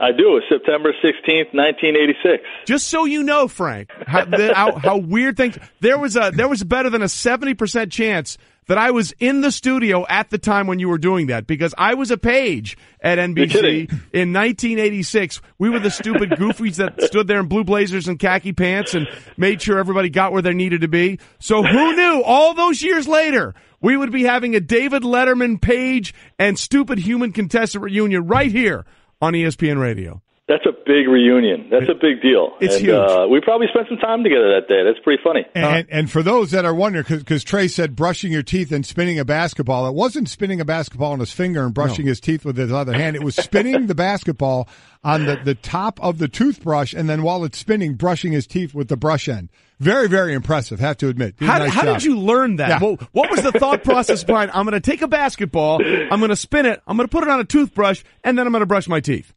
Speaker 15: I do. September 16th, 1986.
Speaker 4: Just so you know, Frank, how weird things. There was better than a 70% chance that I was in the studio at the time when you were doing that, because I was a page at NBC in 1986. We were the stupid goofies that stood there in blue blazers and khaki pants and made sure everybody got where they needed to be. So who knew all those years later we would be having a David Letterman page and stupid human contestant reunion right here on ESPN Radio.
Speaker 15: That's a big reunion. That's a big deal.
Speaker 4: It's huge.
Speaker 15: We probably spent some time together that day. That's pretty funny.
Speaker 1: And for those that are wondering, because Trey said brushing your teeth and spinning a basketball, it wasn't spinning a basketball on his finger and brushing his teeth with his other hand. It was spinning the basketball on the top of the toothbrush, and then while it's spinning, brushing his teeth with the brush end. Very, very impressive, have to admit.
Speaker 4: How did you learn that?
Speaker 1: Yeah.
Speaker 4: Well, what was the thought process behind, I'm going to take a basketball, I'm going to spin it, I'm going to put it on a toothbrush, and then I'm going to brush my teeth?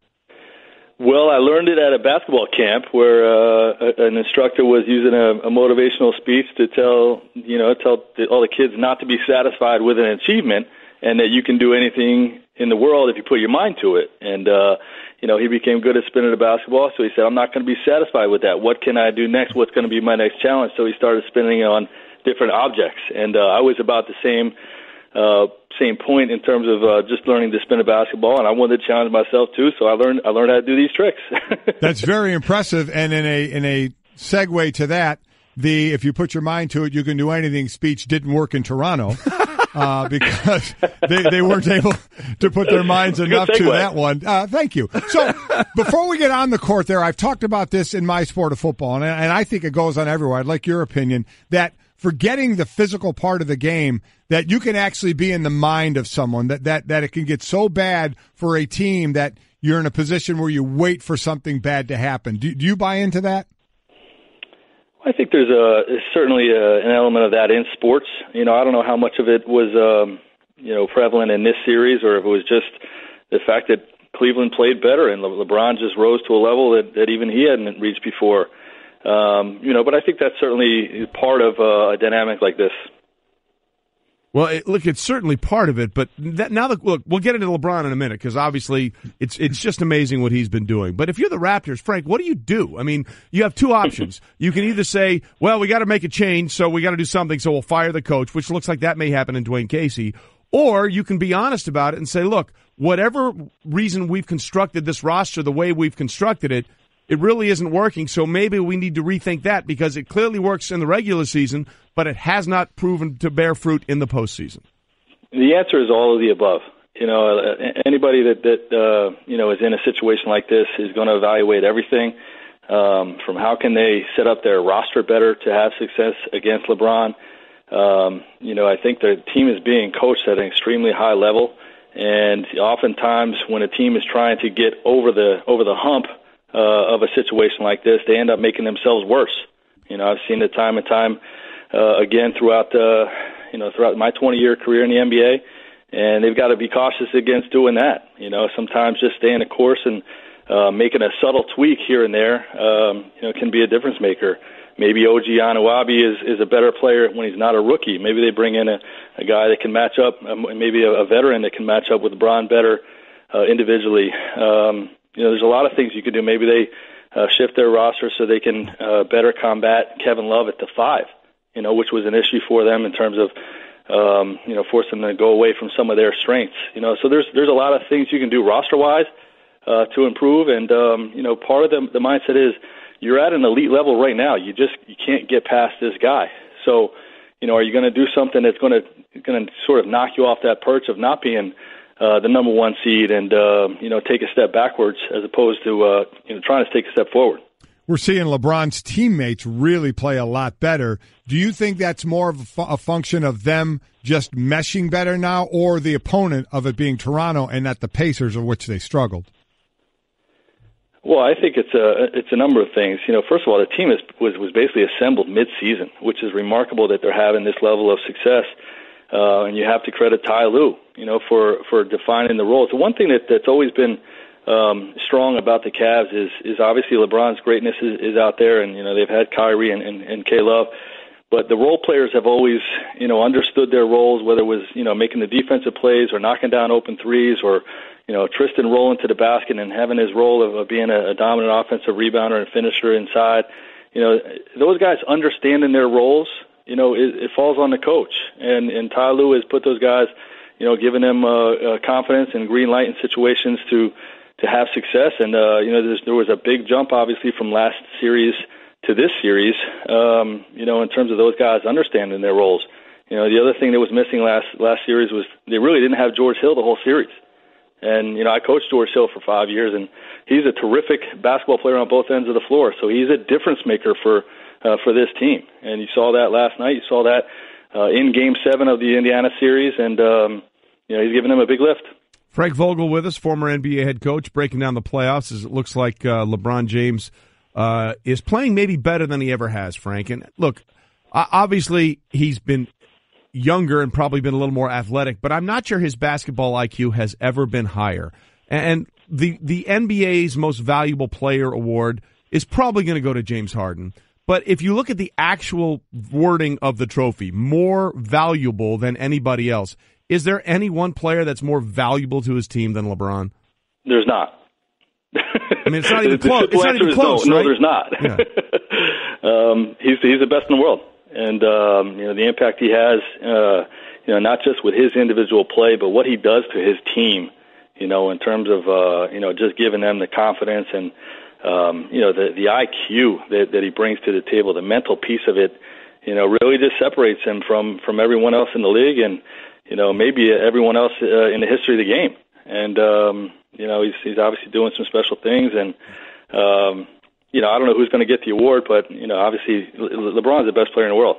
Speaker 15: Well, I learned it at a basketball camp where an instructor was using a motivational speech to tell all the kids not to be satisfied with an achievement, and that you can do anything in the world if you put your mind to it. And he became good at spinning a basketball, so he said, I'm not going to be satisfied with that. What can I do next? What's going to be my next challenge? So he started spinning on different objects, and I was about the same point in terms of just learning to spin a basketball, and I wanted to challenge myself too, so I learned how to do these tricks.
Speaker 1: That's very impressive. And in a segue to that, the if you put your mind to it, you can do anything speech didn't work in Toronto. Because they weren't able to put their minds enough to that one. Thank you. So before we get on the court there, I've talked about this in my sport of football, and I think it goes on everywhere. I'd like your opinion that forgetting the physical part of the game, that you can actually be in the mind of someone, that it can get so bad for a team that you're in a position where you wait for something bad to happen. Do you buy into that?
Speaker 15: I think there's certainly an element of that in sports. I don't know how much of it was, prevalent in this series, or if it was just the fact that Cleveland played better and LeBron just rose to a level that even he hadn't reached before. But I think that's certainly part of a dynamic like this.
Speaker 4: Well, it's certainly part of it, but look, we'll get into LeBron in a minute, because obviously it's just amazing what he's been doing. But if you're the Raptors, Frank, what do you do? I mean, you have two options. You can either say, well, we got to make a change, so we got to do something, so we'll fire the coach, which looks like that may happen in Dwayne Casey. Or you can be honest about it and say, look, whatever reason we've constructed this roster the way we've constructed it, it really isn't working, so maybe we need to rethink that, because it clearly works in the regular season, but it has not proven to bear fruit in the postseason.
Speaker 15: The answer is all of the above. Anybody that is in a situation like this is going to evaluate everything from how can they set up their roster better to have success against LeBron. I think the team is being coached at an extremely high level, And oftentimes when a team is trying to get over the hump of a situation like this, they end up making themselves worse. I've seen it time and time again throughout my 20-year career in the NBA, and they've got to be cautious against doing that. Sometimes just staying the course and making a subtle tweak here and there, can be a difference maker. Maybe OG Anunoby is a better player when he's not a rookie. Maybe they bring in a guy that can match up, maybe a veteran that can match up with LeBron better individually. There's a lot of things you could do. Maybe they shift their roster so they can better combat Kevin Love at the 5, which was an issue for them in terms of forcing them to go away from some of their strengths. So there's a lot of things you can do roster-wise to improve, and part of the mindset is you're at an elite level right now. You can't get past this guy. So, are you going to do something that's going to sort of knock you off that perch of not being the number 1 seed and take a step backwards as opposed to trying to take a step forward?
Speaker 1: We're seeing LeBron's teammates really play a lot better. Do you think that's more of a function of them just meshing better now, or the opponent of it being Toronto and not the Pacers, of which they struggled?
Speaker 15: Well, I think it's a number of things. First of all, the team was basically assembled mid-season, which is remarkable that they're having this level of success. And you have to credit Ty Lue, for defining the roles. The one thing that's always been strong about the Cavs is obviously LeBron's greatness is out there, and they've had Kyrie and K-Love, but the role players have always understood their roles, whether it was making the defensive plays or knocking down open threes, or Tristan rolling to the basket and having his role of being a dominant offensive rebounder and finisher inside. Those guys understanding their roles. It falls on the coach, and Ty Lue has put those guys, giving them confidence and green light in situations to have success. And there was a big jump, obviously, from last series to this series, in terms of those guys understanding their roles. The other thing that was missing last series was they really didn't have George Hill the whole series. And, I coached George Hill for 5 years, and he's a terrific basketball player on both ends of the floor. So he's a difference maker for this team. And you saw that last night. You saw that in Game 7 of the Indiana series, and he's giving them a big lift.
Speaker 4: Frank Vogel with us, former NBA head coach, breaking down the playoffs as it looks like LeBron James is playing maybe better than he ever has, Frank. And look, obviously he's been younger and probably been a little more athletic, but I'm not sure his basketball IQ has ever been higher. And the NBA's most valuable player award is probably going to go to James Harden. But if you look at the actual wording of the trophy, more valuable than anybody else, is there any one player that's more valuable to his team than LeBron?
Speaker 15: There's not.
Speaker 4: I mean, it's not even close. It's not even close,
Speaker 15: no,
Speaker 4: right?
Speaker 15: No, there's not. Yeah. He's the best in the world. And, the impact he has, not just with his individual play, but what he does to his team, in terms of, just giving them the confidence and, the IQ that he brings to the table, the mental piece of it, really just separates him from everyone else in the league and, maybe everyone else in the history of the game. And, he's obviously doing some special things, and, I don't know who's going to get the award, but, obviously LeBron's the best player in the world.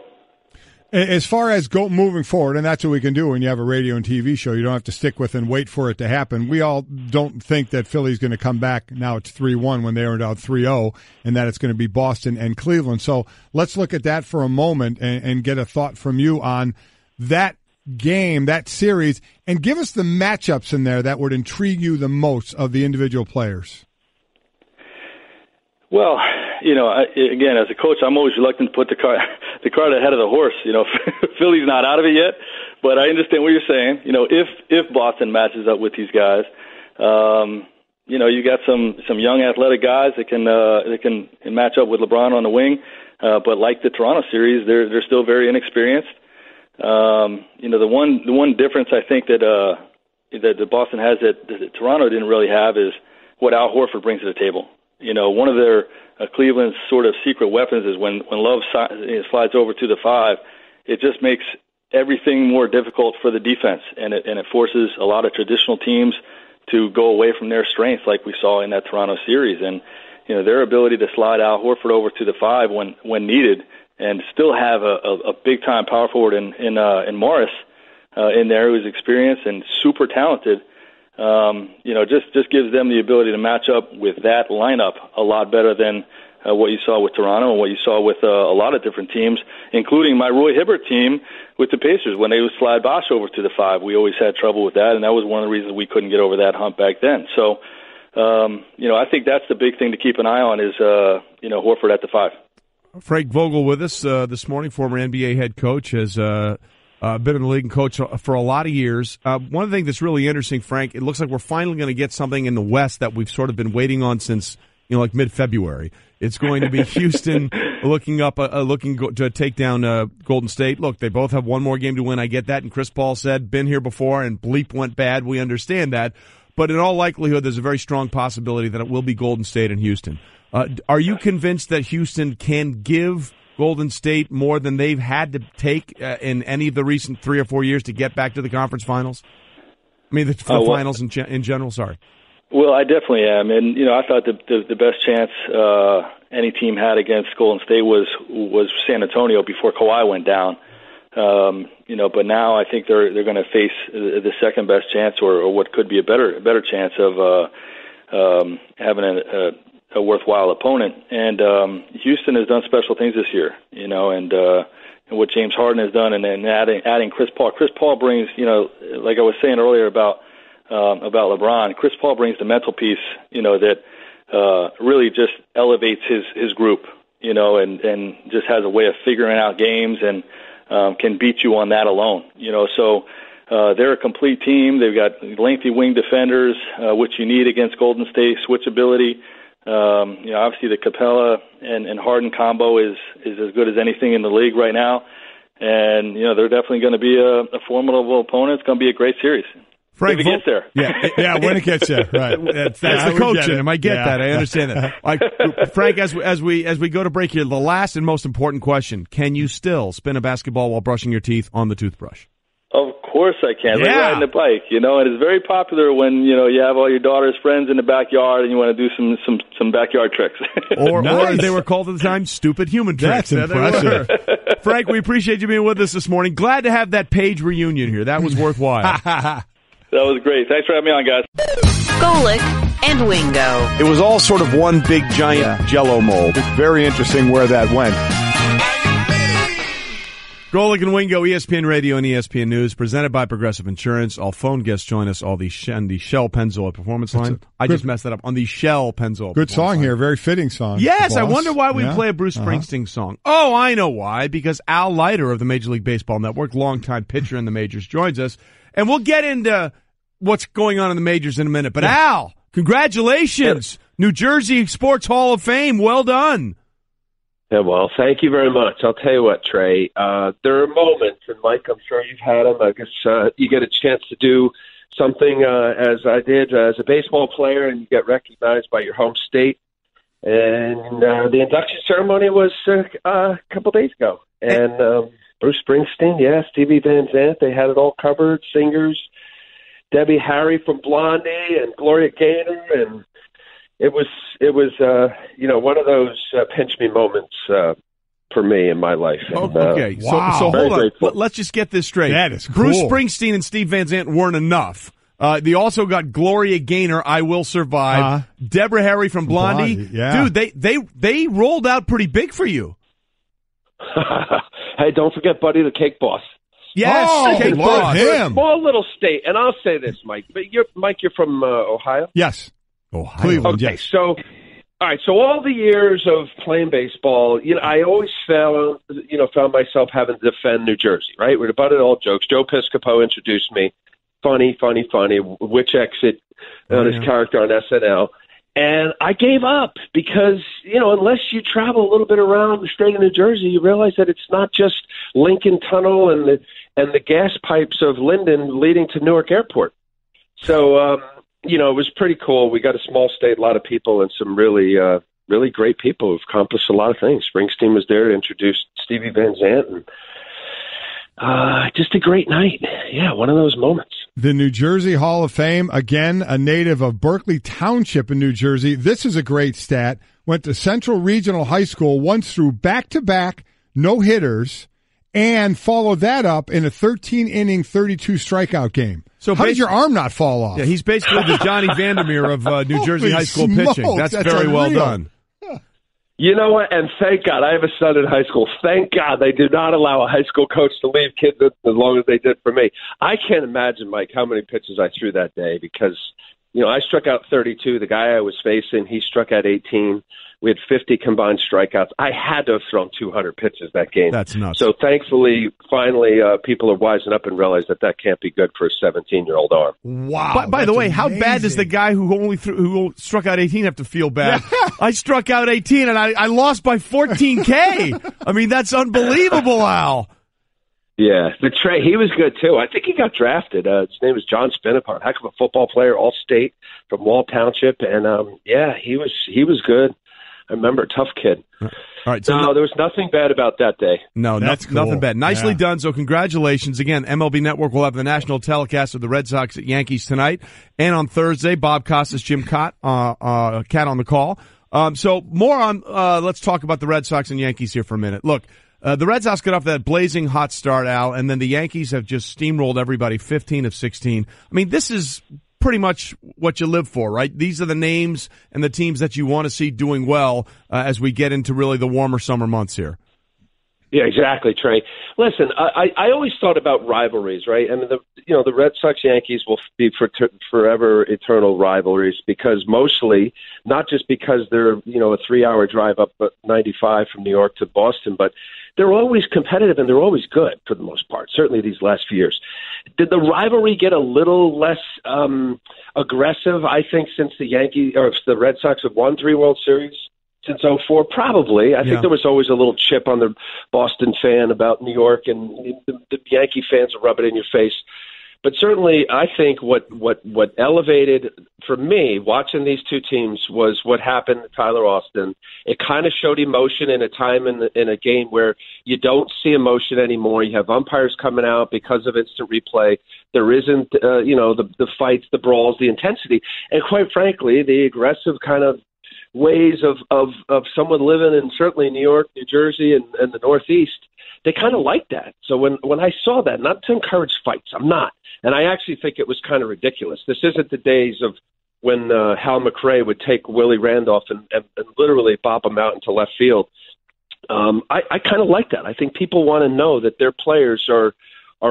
Speaker 1: As far as moving forward, and that's what we can do when you have a radio and TV show, you don't have to stick with and wait for it to happen. We all don't think that Philly's going to come back. Now it's 3-1 when they were down 3-0, and that it's going to be Boston and Cleveland. So let's look at that for a moment and get a thought from you on that game, that series, and give us the matchups in there that would intrigue you the most of the individual players. Well,
Speaker 15: again, as a coach, I'm always reluctant to put the cart ahead of the horse. Philly's not out of it yet, but I understand what you're saying. If Boston matches up with these guys, you got some young athletic guys that can match up with LeBron on the wing, but like the Toronto series, they're still very inexperienced. The one difference I think that Boston has that Toronto didn't really have is what Al Horford brings to the table. One of their Cleveland's sort of secret weapons is when Love slides over to the 5, it just makes everything more difficult for the defense, and it forces a lot of traditional teams to go away from their strengths, like we saw in that Toronto series. And their ability to slide Al Horford over to the 5 when needed, and still have a big time power forward in Morris, in there who's experienced and super talented. Just gives them the ability to match up with that lineup a lot better than what you saw with Toronto and what you saw with a lot of different teams, including my Roy Hibbert team with the Pacers. When they would slide Bosch over to the 5, we always had trouble with that, and that was one of the reasons we couldn't get over that hump back then. So, I think that's the big thing to keep an eye on is, Horford at the 5.
Speaker 4: Frank Vogel with us this morning, former NBA head coach, has been in the league and coach for a lot of years. One of the things that's really interesting, Frank, it looks like we're finally going to get something in the West that we've sort of been waiting on since, like mid-February. It's going to be Houston looking to take down Golden State. Look, they both have one more game to win. I get that. And Chris Paul said, been here before, and bleep went bad. We understand that. But in all likelihood, there's a very strong possibility that it will be Golden State and Houston. Are you convinced that Houston can give Golden State more than they've had to take in any of the recent 3 or 4 years to get back to the conference finals? I mean, the finals in general, sorry.
Speaker 15: Well, I definitely am, and I thought the best chance any team had against Golden State was San Antonio before Kawhi went down. But now I think they're going to face the second best chance, or what could be a better chance of having a worthwhile opponent. And Houston has done special things this year, and what James Harden has done, and then adding Chris Paul. Chris Paul brings, like I was saying earlier about LeBron, Chris Paul brings the mental piece, that really just elevates his group, and just has a way of figuring out games and can beat you on that alone, So they're a complete team. They've got lengthy wing defenders, which you need against Golden State, switchability. Obviously the Capella and Harden combo is as good as anything in the league right now. And, they're definitely going to be a formidable opponent. It's going to be a great series.
Speaker 4: Frank,
Speaker 15: if it gets there.
Speaker 1: Yeah, when it gets there, right.
Speaker 4: That's the coach in him. I get that. I understand that. Frank, as we go to break here, the last and most important question: can you still spin a basketball while brushing your teeth on the toothbrush?
Speaker 15: Of course I can. Like riding a bike, and it's very popular when you have all your daughter's friends in the backyard and you want to do some backyard tricks.
Speaker 4: Or as they were called at the time, stupid human tricks.
Speaker 1: That's impressive.
Speaker 4: Frank, we appreciate you being with us this morning. Glad to have that Page reunion here. That was worthwhile.
Speaker 15: That was great. Thanks for having me on, guys.
Speaker 3: Golic and Wingo.
Speaker 16: It was all sort of one big, giant Jell-O mold. It's very interesting where that went.
Speaker 4: Golic and Wingo, ESPN Radio and ESPN News, presented by Progressive Insurance. All phone guests join us on the Shell Pennzoil Performance Line. I just messed that up. On the Shell Pennzoil
Speaker 1: Good song
Speaker 4: line.
Speaker 1: here. Very fitting song.
Speaker 4: Yes, I wonder why we play a Bruce Springsteen song. Oh, I know why. Because Al Leiter of the Major League Baseball Network, longtime pitcher in the majors, joins us. And we'll get into what's going on in the majors in a minute. But Al, congratulations. New Jersey Sports Hall of Fame. Well done.
Speaker 17: Yeah, well, thank you very much. I'll tell you what, Trey. There are moments, and Mike, I'm sure you've had them. I guess you get a chance to do something as I did as a baseball player, and you get recognized by your home state. And the induction ceremony was a couple days ago. And Bruce Springsteen, Stevie Van Zandt, they had it all covered. Singers, Debbie Harry from Blondie, and Gloria Gaynor, and it was one of those pinch me moments for me in my life. And,
Speaker 4: okay, so hold on. Let's just get this straight.
Speaker 1: That is cool.
Speaker 4: Bruce Springsteen and Steve Van Zandt weren't enough. They also got Gloria Gaynor, I Will Survive, Deborah Harry from Blondie.
Speaker 1: Yeah.
Speaker 4: Dude, they rolled out pretty big for you.
Speaker 17: Hey, don't forget Buddy the Cake Boss.
Speaker 4: Yes, Cake Boss.
Speaker 1: Him.
Speaker 17: Small little state, and I'll say this, Mike. But you're from Ohio?
Speaker 1: Yes.
Speaker 4: Ohio.
Speaker 1: Cleveland,
Speaker 17: okay,
Speaker 1: yes.
Speaker 17: So, all right. So all the years of playing baseball, I always found myself having to defend New Jersey. Right, we're about it all jokes. Joe Piscopo introduced me. Funny. Witch exit on his character on SNL, and I gave up because unless you travel a little bit around the state of New Jersey, you realize that it's not just Lincoln Tunnel and the gas pipes of Linden leading to Newark Airport. So. It was pretty cool. We got a small state, a lot of people, and some really, really great people who've accomplished a lot of things. Springsteen was there to introduce Stevie Van Zandt, and just a great night. Yeah, one of those moments.
Speaker 1: The New Jersey Hall of Fame, again, a native of Berkeley Township in New Jersey. This is a great stat. Went to Central Regional High School, once threw back-to-back no-hitters, and followed that up in a 13-inning, 32 strikeout game. So how did your arm not fall off?
Speaker 4: Yeah, he's basically the Johnny Vandermeer of New Jersey high school pitching. That's very
Speaker 1: unreal.
Speaker 4: well done.
Speaker 17: You know what? And thank God, I have a son in high school. Thank God they do not allow a high school coach to leave kids as long as they did for me. I can't imagine, Mike, how many pitches I threw that day because, I struck out 32. The guy I was facing, he struck out 18. We had 50 combined strikeouts. I had to have thrown 200 pitches that game.
Speaker 4: That's nuts.
Speaker 17: So thankfully, finally, people are wising up and realize that can't be good for a 17-year-old arm.
Speaker 1: Wow.
Speaker 4: By the way, how bad does the guy who struck out 18 have to feel bad? Yeah. I struck out 18 and I lost by 14K. I mean, that's unbelievable, Al.
Speaker 17: Yeah, he was good too. I think he got drafted. His name was John Spinapar, heck of a football player, all-state from Wall Township, and he was good. I remember, tough kid.
Speaker 4: All right, so
Speaker 17: no, there was nothing bad about that day.
Speaker 4: No, that's cool. Nothing bad. Nicely done. So congratulations again. MLB Network will have the national telecast of the Red Sox at Yankees tonight, and on Thursday, Bob Costas, Jim Cott, Cat on the call. So more on. Let's talk about the Red Sox and Yankees here for a minute. Look. The Red Sox got off that blazing hot start, Al, and then the Yankees have just steamrolled everybody, 15 of 16. I mean, this is pretty much what you live for, right? These are the names and the teams that you want to see doing well as we get into really the warmer summer months here.
Speaker 17: Yeah, exactly, Trey. Listen, I always thought about rivalries, right? I mean, the Red Sox-Yankees will be forever eternal rivalries because mostly, not just because they're, a 3-hour drive up 95 from New York to Boston, but they're always competitive and they're always good for the most part, certainly these last few years. Did the rivalry get a little less aggressive, I think, since the Red Sox have won 3 World Series? Since 2004, probably. I think there was always a little chip on the Boston fan about New York, and the Yankee fans will rub it in your face. But certainly, I think what elevated for me watching these two teams was what happened to Tyler Austin. It kind of showed emotion in a time in a game where you don't see emotion anymore. You have umpires coming out because of instant replay. There isn't, the fights, the brawls, the intensity, and quite frankly, the aggressive kind of ways of someone living in certainly New York, New Jersey, and the Northeast, they kind of like that. So when I saw that, not to encourage fights, I'm not. And I actually think it was kind of ridiculous. This isn't the days of when Hal McRae would take Willie Randolph and literally bop him out into left field. I kind of like that. I think people want to know that their players are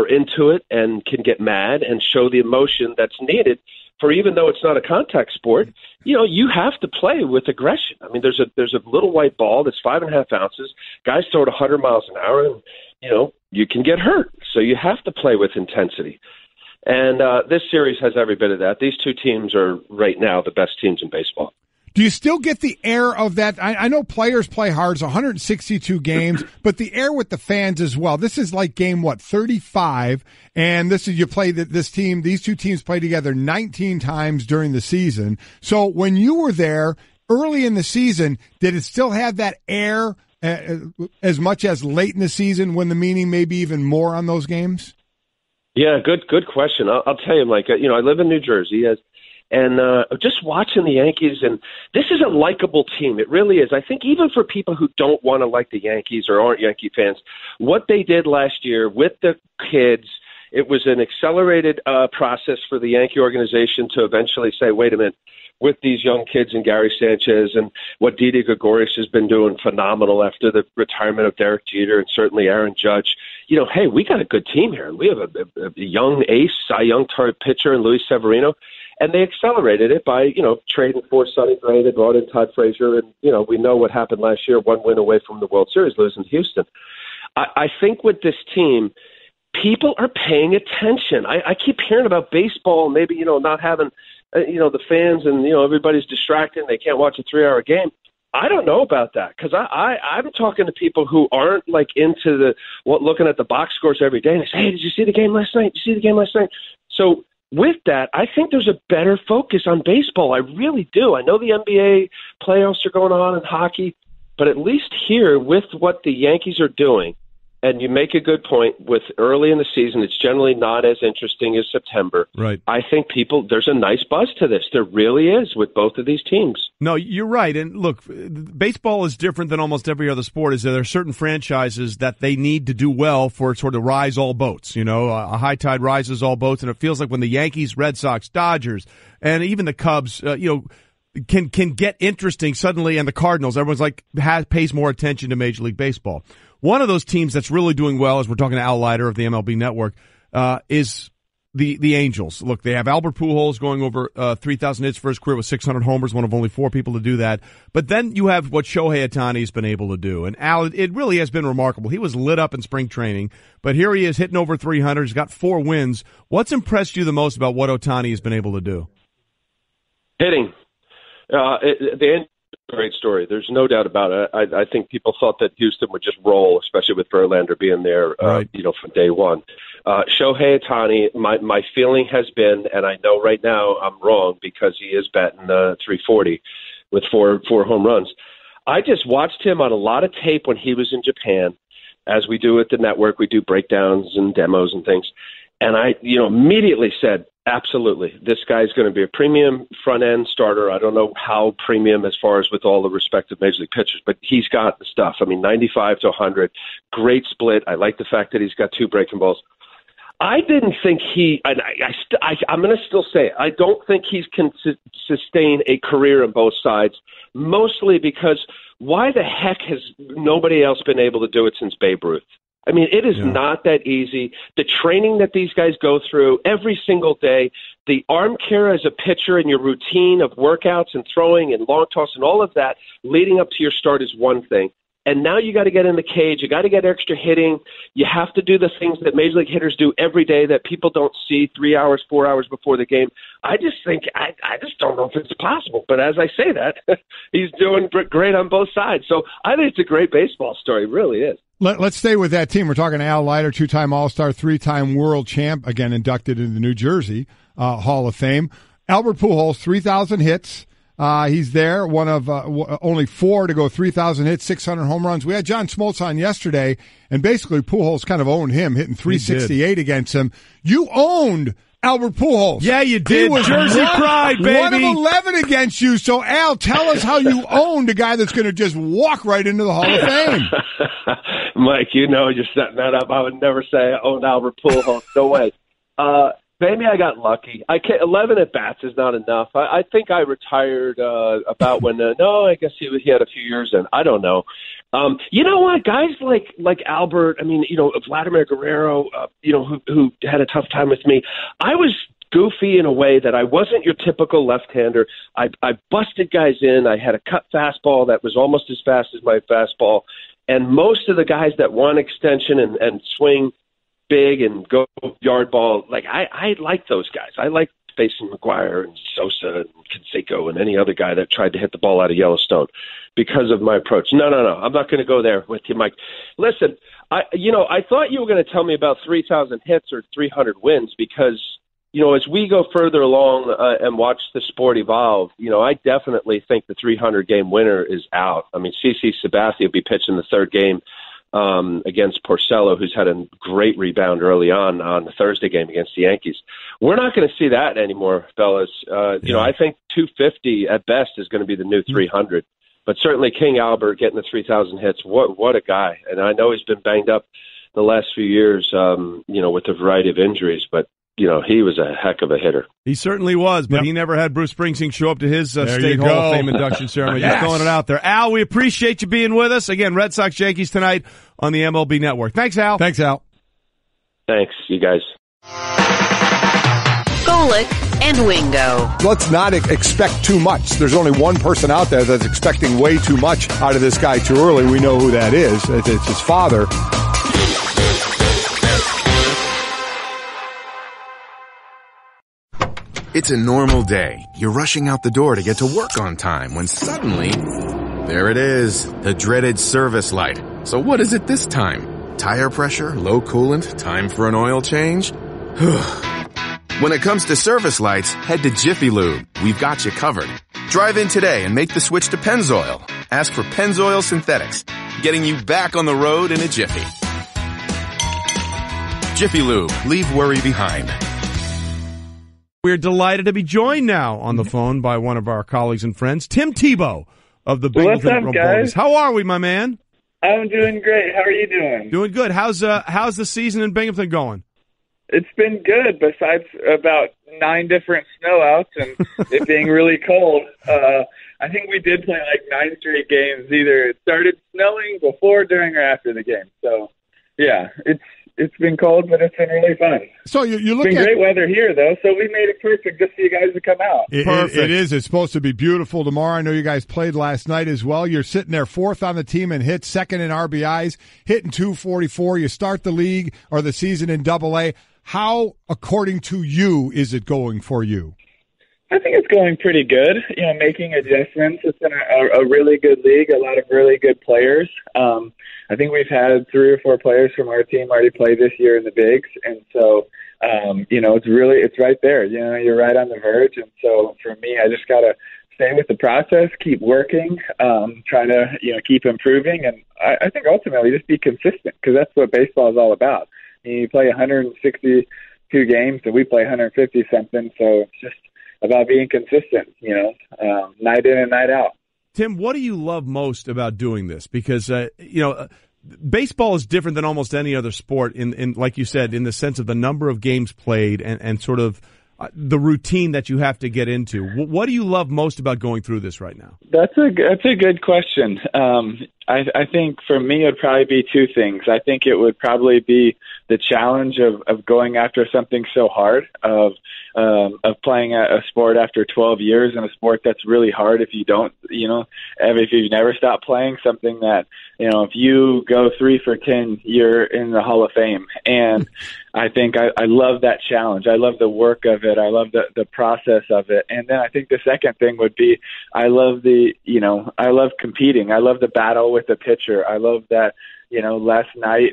Speaker 17: into it and can get mad and show the emotion that's needed for, even though it's not a contact sport, you have to play with aggression. I mean, there's a little white ball that's 5.5 ounces. Guys throw it 100 miles an hour, and you can get hurt. So you have to play with intensity. And this series has every bit of that. These two teams are right now the best teams in baseball.
Speaker 1: Do you still get the air of that? I know players play hard. It's 162 games, but the air with the fans as well. This is like game, 35? And these two teams play together 19 times during the season. So when you were there early in the season, did it still have that air as much as late in the season when the meaning maybe even more on those games?
Speaker 17: Yeah, good question. I'll tell you, Mike, I live in New Jersey, and just watching the Yankees, and this is a likable team. It really is. I think even for people who don't want to like the Yankees or aren't Yankee fans, what they did last year with the kids, it was an accelerated process for the Yankee organization to eventually say, wait a minute, with these young kids and Gary Sanchez and what Didi Gregorius has been doing phenomenal after the retirement of Derek Jeter and certainly Aaron Judge, hey, we got a good team here. We have a young ace, Cy Young type pitcher in Luis Severino. And they accelerated it by, trading for Sonny Gray. They brought in Todd Frazier. And, we know what happened last year, 1 win away from the World Series, losing to Houston. I think with this team, people are paying attention. I keep hearing about baseball, maybe, not having, the fans and, everybody's distracted. They can't watch a 3-hour game. I don't know about that because I'm talking to people who aren't like into looking at the box scores every day. And they say, hey, did you see the game last night? Did you see the game last night? So with that, I think there's a better focus on baseball. I really do. I know the NBA playoffs are going on in hockey, but at least here with what the Yankees are doing, And you make a good point with early in the season, it's generally not as interesting as September.
Speaker 4: Right.
Speaker 17: I think there's a nice buzz to this. There really is with both of these teams.
Speaker 4: No, you're right. And look, baseball is different than almost every other sport. Is that there are certain franchises that they need to do well for it sort of rise all boats. You know, a high tide rises all boats. And it feels like when the Yankees, Red Sox, Dodgers, and even the Cubs, can get interesting suddenly, and the Cardinals, everyone's like pays more attention to Major League Baseball. One of those teams that's really doing well, as we're talking to Al Leiter of the MLB Network, is the Angels. Look, they have Albert Pujols going over 3,000 hits for his career with 600 homers, one of only 4 people to do that. But then you have what Shohei Ohtani's been able to do. And Al, it really has been remarkable. He was lit up in spring training, but here he is hitting over 300. He's got 4 wins. What's impressed you the most about what Ohtani has been able to do?
Speaker 17: Hitting. The end. Great story. There's no doubt about it. I think people thought that Houston would just roll, especially with Verlander being there,
Speaker 4: right.
Speaker 17: From day one. Shohei Ohtani, my feeling has been, and I know right now I'm wrong because he is batting 340 with four home runs. I just watched him on a lot of tape when he was in Japan. As we do at the network, we do breakdowns and demos and things. And I, immediately said, absolutely, this guy's going to be a premium front-end starter. I don't know how premium as far as with all the respective Major League pitchers, but he's got the stuff. I mean, 95 to 100, great split. I like the fact that he's got 2 breaking balls. I didn't think I'm going to still say it, I don't think he can sustain a career on both sides, mostly because why the heck has nobody else been able to do it since Babe Ruth? I mean, it is not that easy. The training that these guys go through every single day, the arm care as a pitcher and your routine of workouts and throwing and long toss and all of that leading up to your start is one thing. And now you got to get in the cage. You got to get extra hitting. You have to do the things that Major League hitters do every day that people don't see 3 hours, 4 hours before the game. I just think I just don't know if it's possible. But as I say that, he's doing great on both sides. So I think it's a great baseball story. It really is.
Speaker 1: Let's stay with that team. We're talking to Al Leiter, 2-time All-Star, 3-time world champ, again inducted into the New Jersey Hall of Fame. Albert Pujols, 3,000 hits. He's there, one of only 4 to go 3,000 hits, 600 home runs. We had John Smoltz on yesterday, and basically Pujols kind of owned him, hitting 368 against him. You owned Albert Pujols.
Speaker 4: Yeah, you did.
Speaker 1: He was
Speaker 4: Jersey pride, baby.
Speaker 1: 1 of 11 against you. So, Al, tell us how you owned a guy that's going to just walk right into the Hall of Fame.
Speaker 17: Mike, you're setting that up. I would never say I owned Albert Pujols. No way. Maybe I got lucky. 11 at-bats is not enough. I think I retired about when no, I guess he had a few years in. I don't know. You know what? Guys like Albert, I mean, Vladimir Guerrero, who had a tough time with me. I was goofy in a way that I wasn't your typical left-hander. I busted guys in. I had a cut fastball that was almost as fast as my fastball. And most of the guys that want extension and swing big and go yard ball, I like those guys. I like facing McGuire and Sosa and Canseco and any other guy that tried to hit the ball out of Yellowstone because of my approach. No. I'm not going to go there with you, Mike. Listen, I thought you were going to tell me about 3,000 hits or 300 wins because, as we go further along and watch the sport evolve, I definitely think the 300-game winner is out. I mean, CC Sabathia will be pitching the 3rd game against Porcello, who's had a great rebound early on the Thursday game against the Yankees. We're not going to see that anymore, fellas. I think 250 at best is going to be the new 300. But certainly King Albert getting the 3,000 hits, what a guy. And I know he's been banged up the last few years, with a variety of injuries, but he was a heck of a hitter.
Speaker 4: He certainly was, but he never had Bruce Springsteen show up to his State Hall of Fame induction ceremony. Yes. Just throwing it out there. Al, we appreciate you being with us. Again, Red Sox Yankees tonight on the MLB Network. Thanks, Al.
Speaker 1: Thanks, Al.
Speaker 17: Thanks, you guys.
Speaker 3: Golic and Wingo.
Speaker 1: Let's not expect too much. There's only one person out there that's expecting way too much out of this guy too early. We know who that is. It's his father.
Speaker 18: It's a normal day. You're rushing out the door to get to work on time when suddenly, there it is, the dreaded service light. So what is it this time? Tire pressure, low coolant, time for an oil change? When it comes to service lights, head to Jiffy Lube. We've got you covered. Drive in today and make the switch to Pennzoil. Ask for Pennzoil Synthetics, getting you back on the road in a jiffy. Jiffy Lube, leave worry behind.
Speaker 4: We're delighted to be joined now on the phone by one of our colleagues and friends, Tim Tebow of the Binghamton Rumblings. How are we, my man?
Speaker 19: I'm doing great. How are you doing?
Speaker 4: Doing good. How's the season in Binghamton going?
Speaker 19: It's been good, besides about 9 different snowouts and it being really cold. I think we did play like 9 straight games. Either it started snowing before, during, or after the game. So, yeah, it's been cold, but it's been really fun.
Speaker 1: So you look
Speaker 19: it's been
Speaker 1: at
Speaker 19: great weather here, though, so we made it perfect just for you guys to come out.
Speaker 1: It is. It's supposed to be beautiful tomorrow. I know you guys played last night as well. You're sitting there 4th on the team in hits, 2nd in RBIs, hitting .244. You start the league or the season in AA. How, according to you, is it going for you?
Speaker 19: I think it's going pretty good. You know, making adjustments. It's been a really good league, a lot of really good players. I think we've had 3 or 4 players from our team already play this year in the bigs, and so you know, it's right there. You know, you're right on the verge, and so for me, I just gotta stay with the process, keep working, try to keep improving, and I think ultimately just be consistent, because that's what baseball is all about. You play 162 games, and we play 150 something, so it's just about being consistent, night in and night out.
Speaker 4: Tim, what do you love most about doing this? Because, baseball is different than almost any other sport in like you said, in the sense of the number of games played and sort of the routine that you have to get into. What do you love most about going through this right now?
Speaker 19: That's a good question. I think for me, it'd probably be 2 things. I think it would probably be the challenge of going after something so hard, of playing a sport after 12 years in a sport that's really hard if you don't, if you've never stopped playing something that, if you go 3 for 10, you're in the Hall of Fame. And I think I love that challenge. I love the work of it. I love the process of it. And then I think the second thing would be I love competing. I love the battle with the pitcher. I love that, last night,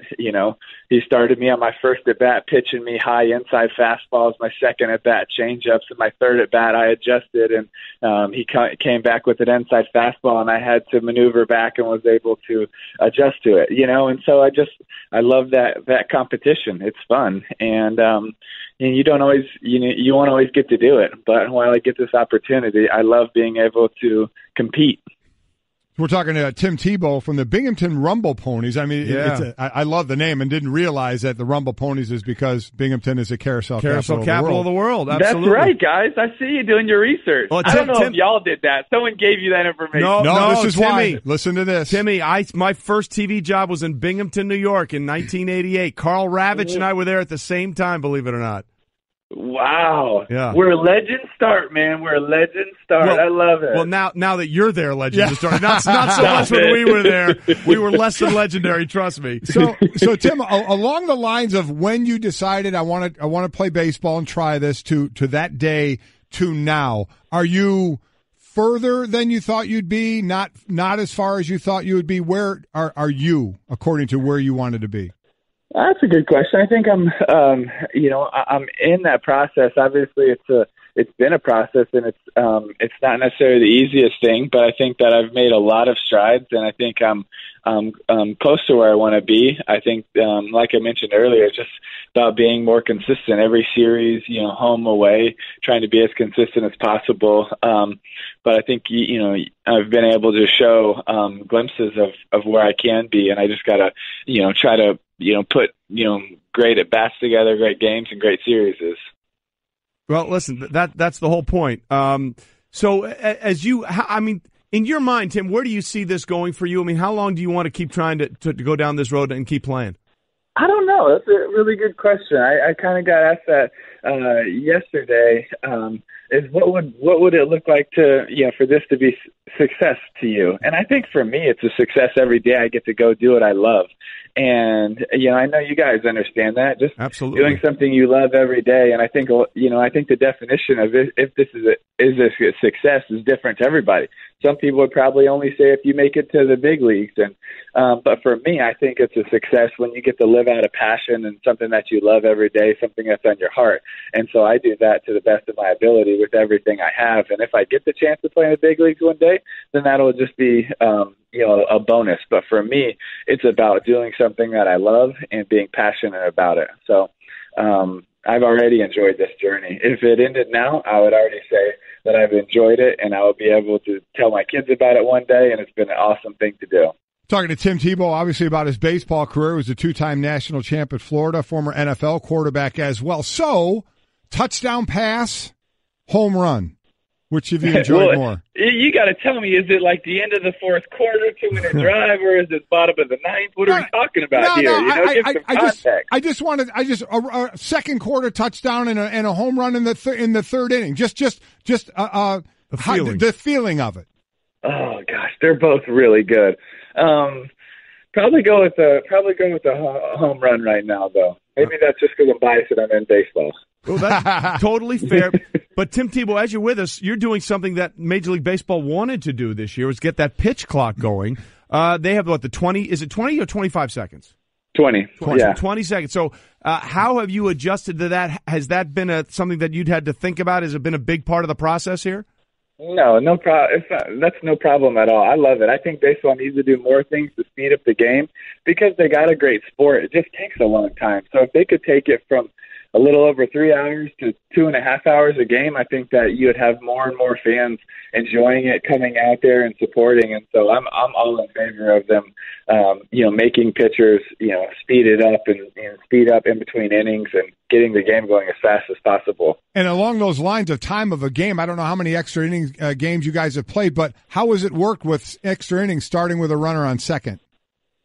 Speaker 19: he started me on my first at bat pitching me high inside fastballs, my second at bat changeups, and my third at bat I adjusted, and he came back with an inside fastball, and I had to maneuver back and was able to adjust to it, and so I love that competition. It's fun, and you don't always, you won't always get to do it, but while I get this opportunity, I love being able to compete.
Speaker 1: We're talking to Tim Tebow from the Binghamton Rumble Ponies. I mean, I love the name and didn't realize that the Rumble Ponies is because Binghamton is a capital
Speaker 4: of the world.
Speaker 19: That's
Speaker 4: Absolutely.
Speaker 19: right, guys. I see you doing your research.
Speaker 4: Well,
Speaker 19: I don't know if y'all did that. Someone gave you that information.
Speaker 1: No, this is
Speaker 4: Timmy,
Speaker 1: why. Listen to this.
Speaker 4: Timmy, my first TV job was in Binghamton, New York in 1988. Carl Ravitch and I were there at the same time, believe it or not.
Speaker 19: Wow.
Speaker 4: Yeah.
Speaker 19: We're a legend start, man. We're a legend start.
Speaker 4: Well,
Speaker 19: I love it.
Speaker 4: Well, now that you're there, legends are starting. Not so much when we were there. We were less than legendary, trust me.
Speaker 1: So Tim, along the lines of when you decided I want to play baseball and try this to that day to now, are you further than you thought you'd be? Not as far as you thought you would be? Where are you according to where you wanted to be?
Speaker 19: That's a good question. I think I'm in that process. Obviously, it's been a process, and it's not necessarily the easiest thing, but I think that I've made a lot of strides, and I think I'm close to where I want to be. I think, like I mentioned earlier, it's just about being more consistent. Every series, home, away, trying to be as consistent as possible. But I think, I've been able to show glimpses of where I can be, and I just got to, try to, put, great at bats together, great games, and great series.
Speaker 4: Well, listen, that's the whole point. So in your mind, Tim, where do you see this going for you? I mean, how long do you want to keep trying to go down this road and keep playing?
Speaker 19: I don't know. That's a really good question. I kind of got asked that yesterday. Is what would it look like to for this to be success to you? And I think for me, it's a success every day. I get to go do what I love, and I know you guys understand that. Just
Speaker 4: absolutely
Speaker 19: doing something you love every day. And I think I think the definition of if this is a success is different to everybody. Some people would probably only say if you make it to the big leagues, and but for me, I think it's a success when you get to live out a passion and something that you love every day, something that's on your heart. And so I do that to the best of my ability with everything I have. And if I get the chance to play in the big leagues one day, then that'll just be a bonus. But for me, it's about doing something that I love and being passionate about it. So I've already enjoyed this journey. If it ended now, I would already say that I've enjoyed it, and I will be able to tell my kids about it one day, and it's been an awesome thing to do.
Speaker 1: Talking to Tim Tebow, obviously, about his baseball career. He was a two-time national champ at Florida, former NFL quarterback as well. So, touchdown pass, home run. Which have you enjoyed more?
Speaker 19: You got to tell me, is it like the end of the fourth quarter, 2-minute drive, or is it bottom of the ninth? What are we talking about here?
Speaker 1: I just wanted a second quarter touchdown and a home run in the third inning. Just the feeling of it.
Speaker 19: Oh gosh, they're both really good. Probably go with the home run right now, though. Maybe that's just because I'm biased and I'm in baseball.
Speaker 4: Well, that's totally fair. But Tim Tebow, as you're with us, you're doing something that Major League Baseball wanted to do this year, was get that pitch clock going. They have, the 20, is it 20 or 25 seconds?
Speaker 19: 20, yeah.
Speaker 4: 20 seconds. So how have you adjusted to that? Has that been something that you'd had to think about? Has it been a big part of the process here?
Speaker 19: No problem. That's no problem at all. I love it. I think baseball needs to do more things to speed up the game because they got a great sport. It just takes a long time. So if they could take it from a little over 3 hours to 2.5 hours a game, I think that you would have more and more fans enjoying it, coming out there and supporting. And so I'm all in favor of them, making pitchers, speed it up and speed up in between innings and getting the game going as fast as possible.
Speaker 1: And along those lines of time of a game, I don't know how many extra innings games you guys have played, but how has it worked with extra innings starting with a runner on second?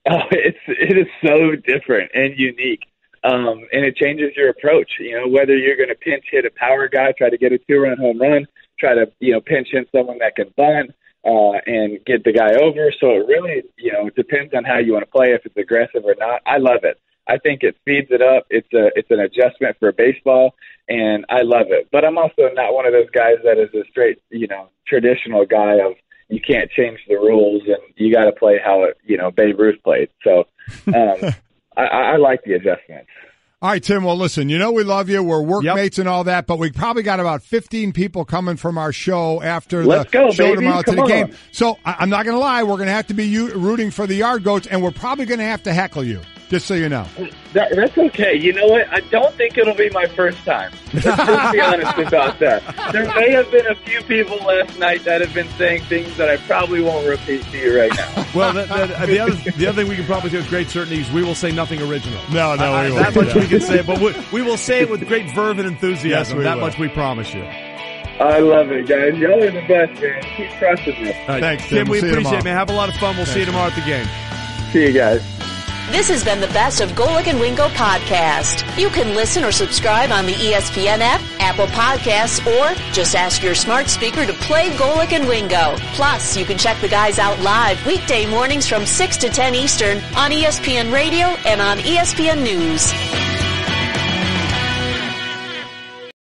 Speaker 19: Oh, it is so different and unique. And it changes your approach, whether you're going to pinch hit a power guy, try to get a 2-run home run, try to, pinch in someone that can bunt and get the guy over. So it really, depends on how you want to play, if it's aggressive or not. I love it. I think it speeds it up. It's an adjustment for baseball, and I love it. But I'm also not one of those guys that is a straight, traditional guy of you can't change the rules and you got to play how Babe Ruth played. So I like the adjustments.
Speaker 1: All right, Tim. Well, listen, we love you. We're workmates and all that, but we probably got about 15 people coming from our show after the show tomorrow to the game. So I'm not going to lie. We're going to have to be rooting for the Yard Goats, and we're probably going to have to heckle you, just so you know.
Speaker 19: That's okay. You know what? I don't think it'll be my first time. Let's be honest about that. There may have been a few people last night that have been saying things that I probably won't repeat to you right now.
Speaker 4: Well, the other thing we can probably say with great certainty is we will say nothing original.
Speaker 1: No, we won't.
Speaker 4: That much we can say, but we will say it with great verve and enthusiasm.
Speaker 1: Yes,
Speaker 4: that much we promise you.
Speaker 19: I love it, guys. Y'all are the best, man. Keep trusting me.
Speaker 1: Thanks,
Speaker 4: Tim. We appreciate it, man. Have a lot of fun. We'll see you tomorrow at the game.
Speaker 19: See you guys.
Speaker 3: This has been the Best of Golic and Wingo podcast. You can listen or subscribe on the ESPN app, Apple Podcasts, or just ask your smart speaker to play Golic and Wingo. Plus, you can check the guys out live weekday mornings from 6 to 10 Eastern on ESPN Radio and on ESPN News.